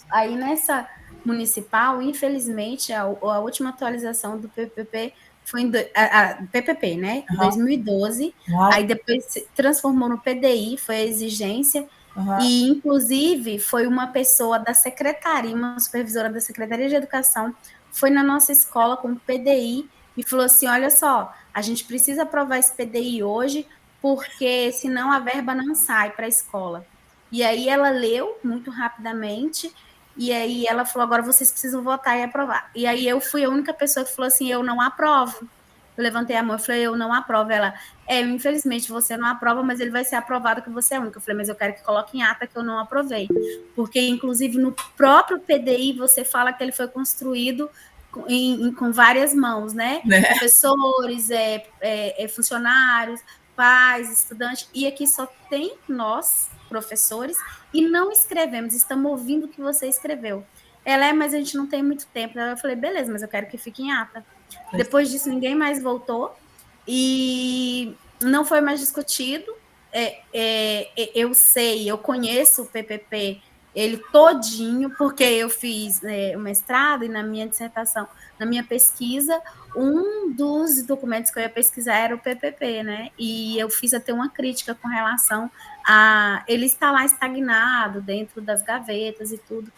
Aí, nessa municipal, infelizmente, a última atualização do PPP foi a PPP, né? Em 2012. Aí depois se transformou no PDI, foi a exigência Uhum. E, inclusive, foi uma pessoa da secretaria, uma supervisora da Secretaria de Educação, foi na nossa escola com o PDI e falou assim, olha só, a gente precisa aprovar esse PDI hoje, porque senão a verba não sai para a escola. E aí ela leu muito rapidamente, e aí ela falou, agora vocês precisam votar e aprovar. E aí eu fui a única pessoa que falou assim, eu não aprovo. Eu levantei a mão e falei, eu não aprovo. Ela, infelizmente você não aprova, mas ele vai ser aprovado que você é a única. Eu falei, mas eu quero que coloque em ata que eu não aprovei. Porque, inclusive, no próprio PDI você fala que ele foi construído com várias mãos, né? Professores, funcionários, pais, estudantes, e aqui só tem nós, professores, e não escrevemos, estamos ouvindo o que você escreveu. Ela mas a gente não tem muito tempo. Eu falei, beleza, mas eu quero que fique em ata. Depois disso, ninguém mais voltou e não foi mais discutido. Eu sei, eu conheço o PPP, ele todinho, porque eu fiz o mestrado e na minha dissertação, na minha pesquisa, um dos documentos que eu ia pesquisar era o PPP, né? E eu fiz até uma crítica com relação a ele estar lá estagnado dentro das gavetas e tudo.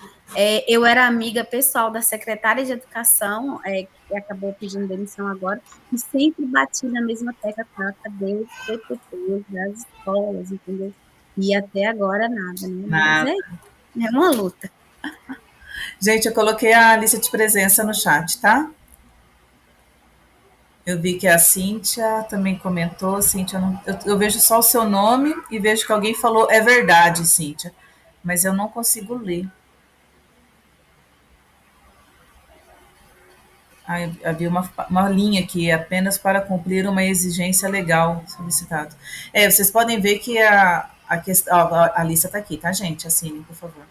Eu era amiga pessoal da secretária de Educação, que acabou pedindo demissão agora, e sempre bati na mesma tecla, cadê os PPPs das escolas, entendeu? E até agora nada, né? Nada. Mas é uma luta. Gente, eu coloquei a lista de presença no chat, tá? Eu vi que a Cíntia também comentou. Cíntia, eu vejo só o seu nome e vejo que alguém falou, é verdade, Cíntia, mas eu não consigo ler. Havia uma linha aqui, apenas para cumprir uma exigência legal solicitada. Vocês podem ver que a lista está aqui, tá, gente? Assinem, por favor.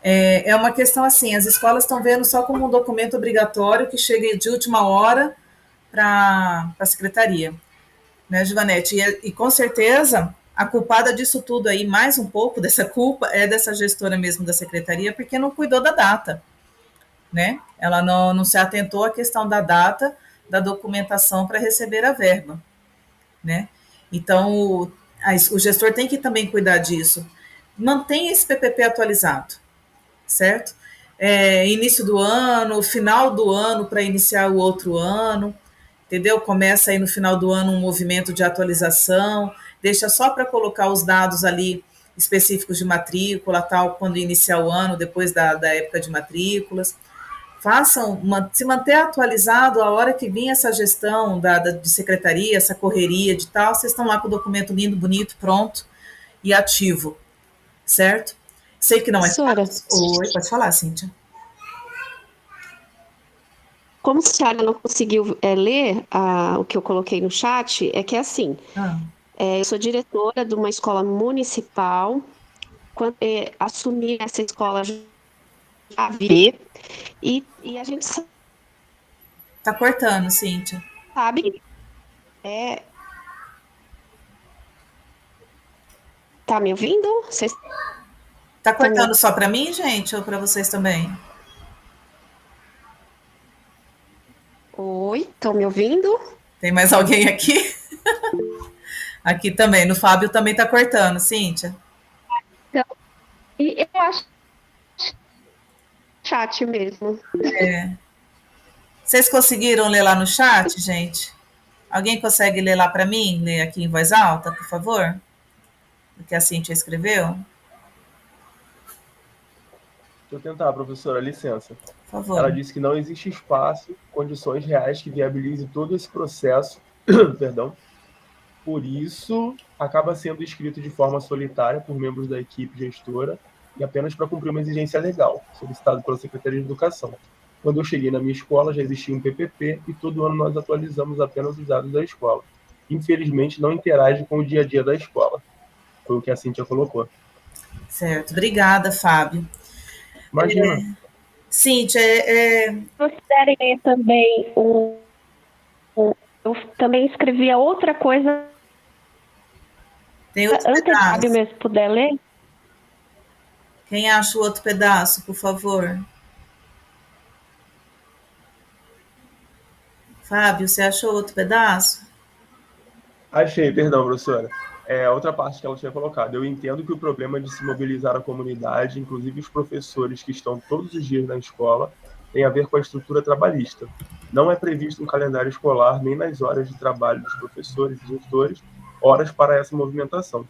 É uma questão assim, as escolas estão vendo só como um documento obrigatório que chega de última hora para a secretaria, né, Givanete? E com certeza a culpada disso tudo aí, mais um pouco dessa culpa, é dessa gestora mesmo da secretaria, porque não cuidou da data, né? Ela não se atentou à questão da data da documentação para receber a verba, né? Então, o gestor tem que também cuidar disso. Mantenha esse PPP atualizado, certo? Início do ano, final do ano para iniciar o outro ano, entendeu? Começa aí no final do ano um movimento de atualização, deixa só para colocar os dados ali específicos de matrícula, tal, quando iniciar o ano, depois da época de matrículas. Se manter atualizado a hora que vir essa gestão de secretaria, essa correria de tal, vocês estão lá com o documento lindo, bonito, pronto e ativo, certo? Sei que não é fácil. Oi, pode falar, Cíntia. Como a senhora não conseguiu ler o que eu coloquei no chat, é que é assim, eu sou diretora de uma escola municipal, quando assumi essa escola já vi, e a gente Tá cortando, Cíntia. Sabe, tá me ouvindo? Tá cortando só para mim, gente, ou para vocês também? Oi, estão me ouvindo? Tem mais alguém aqui? Aqui também, no Fábio também tá cortando, Cíntia. Então, eu acho chat mesmo. Vocês conseguiram ler lá no chat, gente? Alguém consegue ler lá para mim? Ler aqui em voz alta, por favor? O que a Cíntia escreveu? Deixa eu tentar, professora, licença. Por favor. Ela disse que não existe espaço, condições reais que viabilize todo esse processo, perdão. Por isso, acaba sendo escrito de forma solitária por membros da equipe gestora e apenas para cumprir uma exigência legal, solicitada pela Secretaria de Educação. Quando eu cheguei na minha escola, já existia um PPP e todo ano nós atualizamos apenas os dados da escola. Infelizmente, não interage com o dia a dia da escola. Foi o que a Cíntia colocou. Certo. Obrigada, Fábio. Imagina. Cíntia, Considerem ler também eu também escrevi a outra coisa. Tem outro antes pedaço. de Fábio mesmo puder ler. Quem acha o outro pedaço, por favor? Fábio, você achou outro pedaço? Achei, perdão, professora. Outra parte que ela tinha colocado. Eu entendo que o problema de se mobilizar a comunidade, inclusive os professores que estão todos os dias na escola, tem a ver com a estrutura trabalhista. Não é previsto um calendário escolar, nem nas horas de trabalho dos professores e gestores, horas para essa movimentação.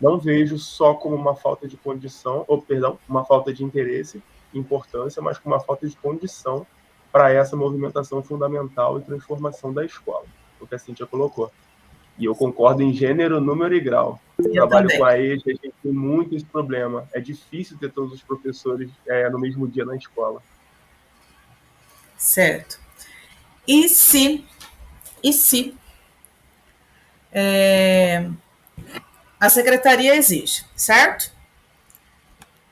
Não vejo só como uma falta de condição, uma falta de interesse e importância, mas como uma falta de condição para essa movimentação fundamental e transformação da escola, o que a Cíntia colocou. E eu concordo em gênero, número e grau. Trabalho com a EJA, a gente tem muito esse problema. É difícil ter todos os professores no mesmo dia na escola. Certo. E se a secretaria exige, certo?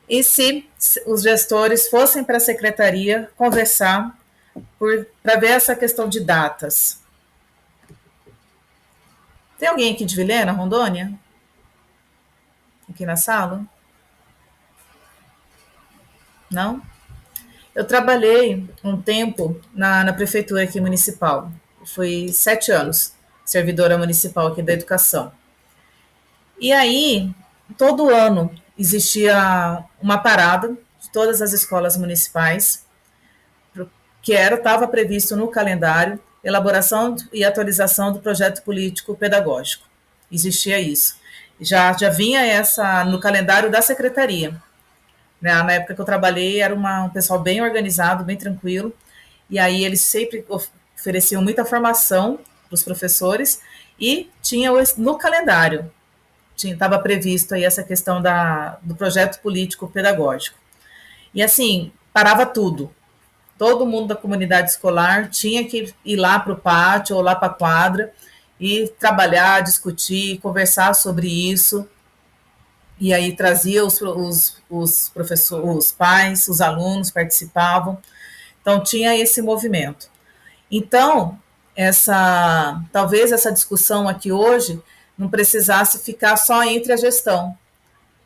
E se os gestores fossem para a secretaria conversar para ver essa questão de datas? Tem alguém aqui de Vilhena, Rondônia? Aqui na sala? Não? Eu trabalhei um tempo na prefeitura aqui municipal. Fui 7 anos servidora municipal aqui da educação. E aí, todo ano, existia uma parada de todas as escolas municipais, que estava previsto no calendário, elaboração e atualização do projeto político pedagógico. Existia isso. Já vinha essa no calendário da secretaria. Na época que eu trabalhei, era um pessoal bem organizado, bem tranquilo, e aí eles sempre ofereciam muita formação para os professores, e tinha no calendário, estava previsto aí essa questão do projeto político pedagógico. E assim, parava tudo. Todo mundo da comunidade escolar tinha que ir lá para o pátio ou lá para a quadra e trabalhar, discutir, conversar sobre isso. E aí trazia os professores, os pais, os alunos participavam. Então tinha esse movimento. Então, talvez essa discussão aqui hoje não precisasse ficar só entre a gestão,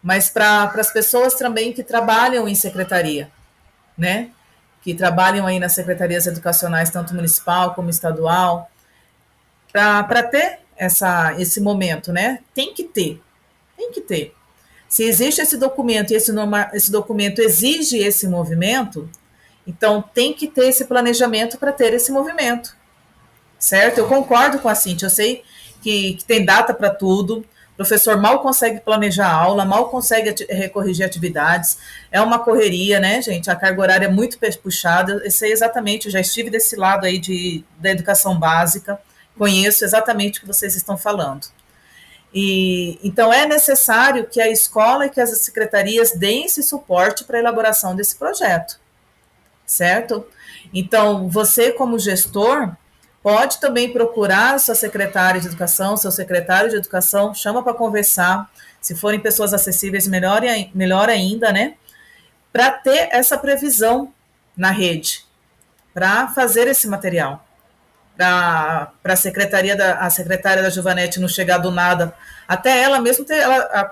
mas para as pessoas também que trabalham em secretaria, né? Que trabalham aí nas secretarias educacionais, tanto municipal como estadual, para ter esse momento, né? Tem que ter. Se existe esse documento e esse documento exige esse movimento, então tem que ter esse planejamento para ter esse movimento, certo? Eu concordo com a Cíntia, eu sei que tem data para tudo, o professor mal consegue planejar a aula, mal consegue corrigir atividades, é uma correria, né, gente? A carga horária é muito puxada, eu sei exatamente, eu já estive desse lado aí da educação básica, conheço exatamente o que vocês estão falando. Então, é necessário que a escola e que as secretarias deem esse suporte para a elaboração desse projeto, certo? Então, você, como gestor, pode também procurar sua secretária de educação, seu secretário de educação, chama para conversar, se forem pessoas acessíveis, melhor ainda, né? Para ter essa previsão na rede, para fazer esse material. Para a secretária da Giovanete não chegar do nada, até ela mesmo,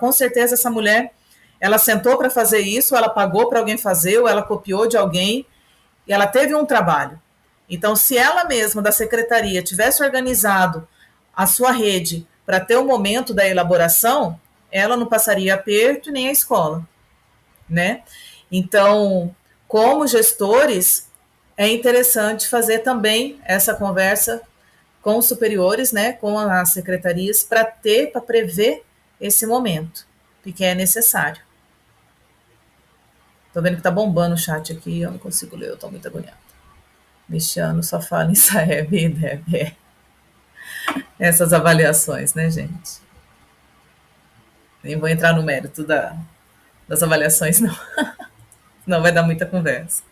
com certeza essa mulher, ela sentou para fazer isso, ela pagou para alguém fazer, ou ela copiou de alguém, e ela teve um trabalho. Então, se ela mesma, da secretaria, tivesse organizado a sua rede para ter o momento da elaboração, ela não passaria aperto nem a escola, né? Então, como gestores, é interessante fazer também essa conversa com os superiores, né, com as secretarias, para prever esse momento, porque é necessário. Estou vendo que está bombando o chat aqui, eu não consigo ler, eu estou muito agoniada. Michano só fala em Saeb e Deb. Essas avaliações, né, gente? Nem vou entrar no mérito das avaliações, não. Não vai dar muita conversa.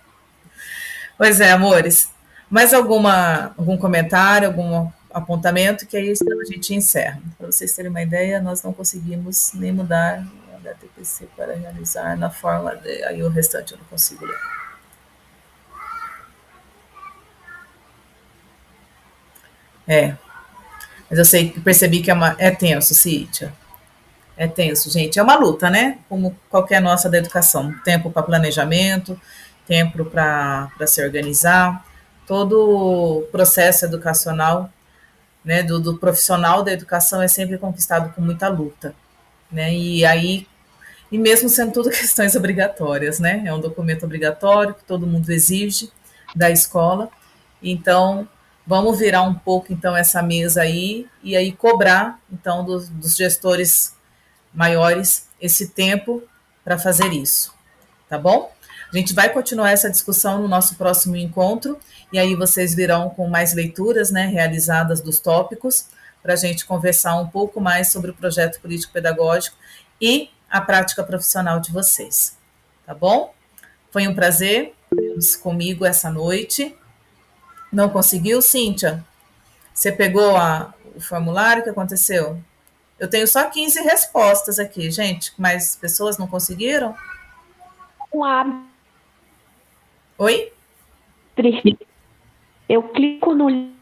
Pois é, amores. Mais algum comentário, algum apontamento, que aí a gente encerra. Para vocês terem uma ideia, nós não conseguimos nem mudar a DTPC para realizar na forma de... Aí o restante eu não consigo ler. Mas eu percebi que é tenso, Cíntia. É tenso, gente. É uma luta, né? Como qualquer nossa da educação. Tempo para planejamento, tempo para se organizar. Todo o processo educacional né, do profissional da educação é sempre conquistado com muita luta, né, e mesmo sendo tudo questões obrigatórias, né, é um documento obrigatório que todo mundo exige da escola, então vamos virar um pouco então essa mesa aí e aí cobrar então dos gestores maiores esse tempo para fazer isso, tá bom? A gente vai continuar essa discussão no nosso próximo encontro, e aí vocês virão com mais leituras, né, realizadas dos tópicos, para a gente conversar um pouco mais sobre o projeto político-pedagógico e a prática profissional de vocês, tá bom? Foi um prazer tê-los comigo essa noite. Não conseguiu, Cíntia? Você pegou o formulário? O que aconteceu? Eu tenho só 15 respostas aqui, gente, mas pessoas não conseguiram? Oi? Eu clico no...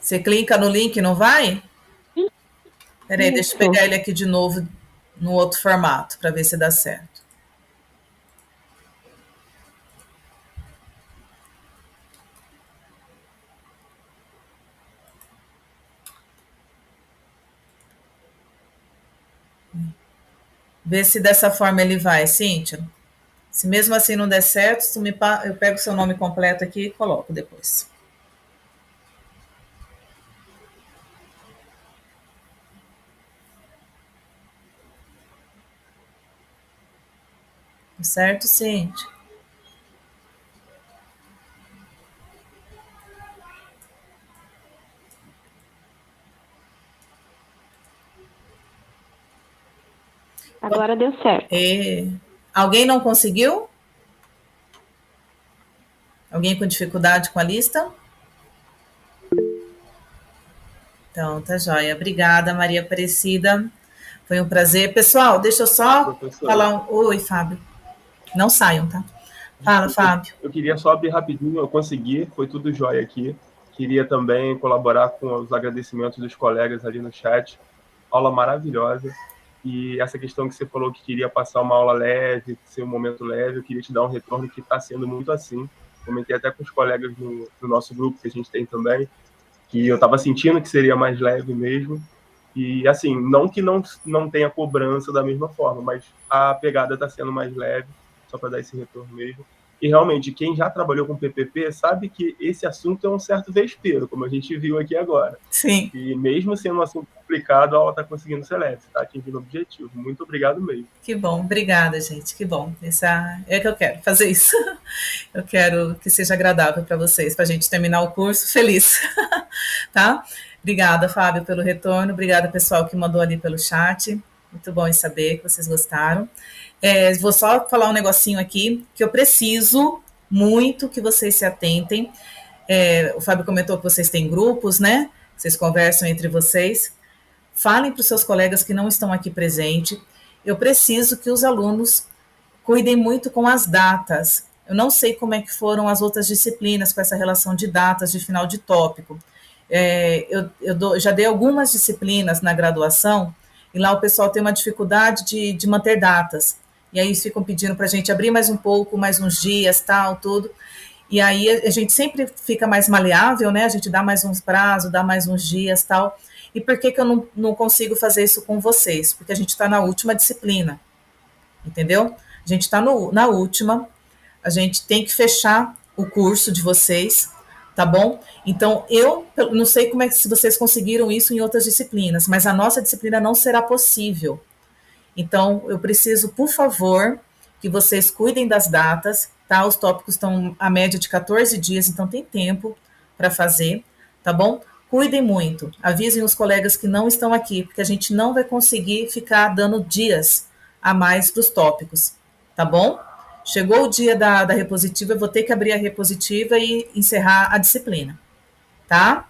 Você clica no link e não vai? Peraí, deixa eu pegar ele aqui de novo no outro formato, para ver se dá certo. Vê se dessa forma ele vai, Cíntia. Se mesmo assim não der certo, eu pego o seu nome completo aqui e coloco depois. Certo, Cíntia? Agora deu certo. Alguém não conseguiu? Alguém com dificuldade com a lista? Então, tá joia. Obrigada, Maria Aparecida. Foi um prazer. Pessoal, deixa eu só falar Oi, Fábio. Não saiam, tá? Fala, Fábio. Eu queria só abrir rapidinho, eu consegui, foi tudo jóia aqui. Queria também colaborar com os agradecimentos dos colegas ali no chat. Aula maravilhosa. E essa questão que você falou que queria passar uma aula leve, ser um momento leve, eu queria te dar um retorno que está sendo muito assim. Comentei até com os colegas do nosso grupo, que a gente tem também, que eu estava sentindo que seria mais leve mesmo. E, assim, não que não tenha cobrança da mesma forma, mas a pegada está sendo mais leve, só para dar esse retorno mesmo. E, realmente, quem já trabalhou com PPP sabe que esse assunto é um certo vespeiro, como a gente viu aqui agora. Sim. E mesmo sendo um assunto complicado, a aula está conseguindo ser leve, está atingindo o objetivo. Muito obrigado mesmo. Que bom, obrigada, gente, que bom. É que eu quero fazer isso. Eu quero que seja agradável para vocês, para a gente terminar o curso feliz, tá? Obrigada, Fábio, pelo retorno. Obrigada, pessoal, que mandou ali pelo chat. Muito bom em saber que vocês gostaram. Vou só falar um negocinho aqui, que eu preciso muito que vocês se atentem. O Fábio comentou que vocês têm grupos, né? Vocês conversam entre vocês. Falem para os seus colegas que não estão aqui presentes. Eu preciso que os alunos cuidem muito com as datas. Eu não sei como é que foram as outras disciplinas com essa relação de datas de final de tópico. Já dei algumas disciplinas na graduação e lá o pessoal tem uma dificuldade de manter datas. E aí eles ficam pedindo para a gente abrir mais um pouco, mais uns dias, tal, tudo. E aí a gente sempre fica mais maleável, né? A gente dá mais uns prazos, dá mais uns dias, tal. E por que eu não consigo fazer isso com vocês? Porque a gente está na última disciplina, entendeu? A gente está na última, a gente tem que fechar o curso de vocês, tá bom? Então, eu não sei como é que se vocês conseguiram isso em outras disciplinas, mas a nossa disciplina não será possível. Então, eu preciso, por favor, que vocês cuidem das datas, tá? Os tópicos estão a média de 14 dias, então tem tempo para fazer, tá bom? Cuidem muito, avisem os colegas que não estão aqui, porque a gente não vai conseguir ficar dando dias a mais para os tópicos, tá bom? Chegou o dia da repositiva, eu vou ter que abrir a repositiva e encerrar a disciplina, tá?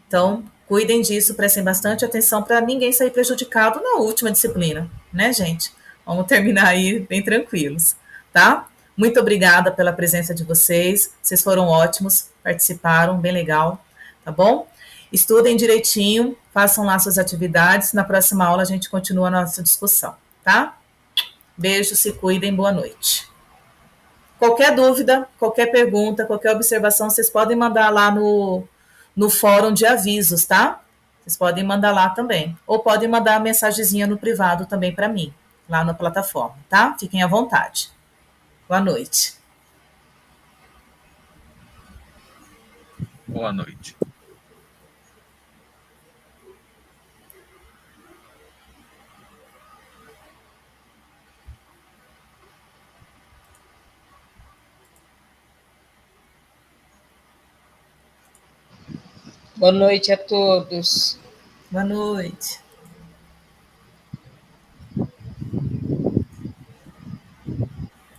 Então, cuidem disso, prestem bastante atenção para ninguém sair prejudicado na última disciplina, né, gente? Vamos terminar aí bem tranquilos, tá? Muito obrigada pela presença de vocês foram ótimos, participaram, bem legal, tá bom? Estudem direitinho, façam lá suas atividades, na próxima aula a gente continua a nossa discussão, tá? Beijo, se cuidem, boa noite. Qualquer dúvida, qualquer pergunta, qualquer observação, vocês podem mandar lá no no fórum de avisos, tá? Vocês podem mandar lá também. Ou podem mandar a mensagenzinha no privado também para mim, lá na plataforma, tá? Fiquem à vontade. Boa noite. Boa noite. Boa noite a todos. Boa noite.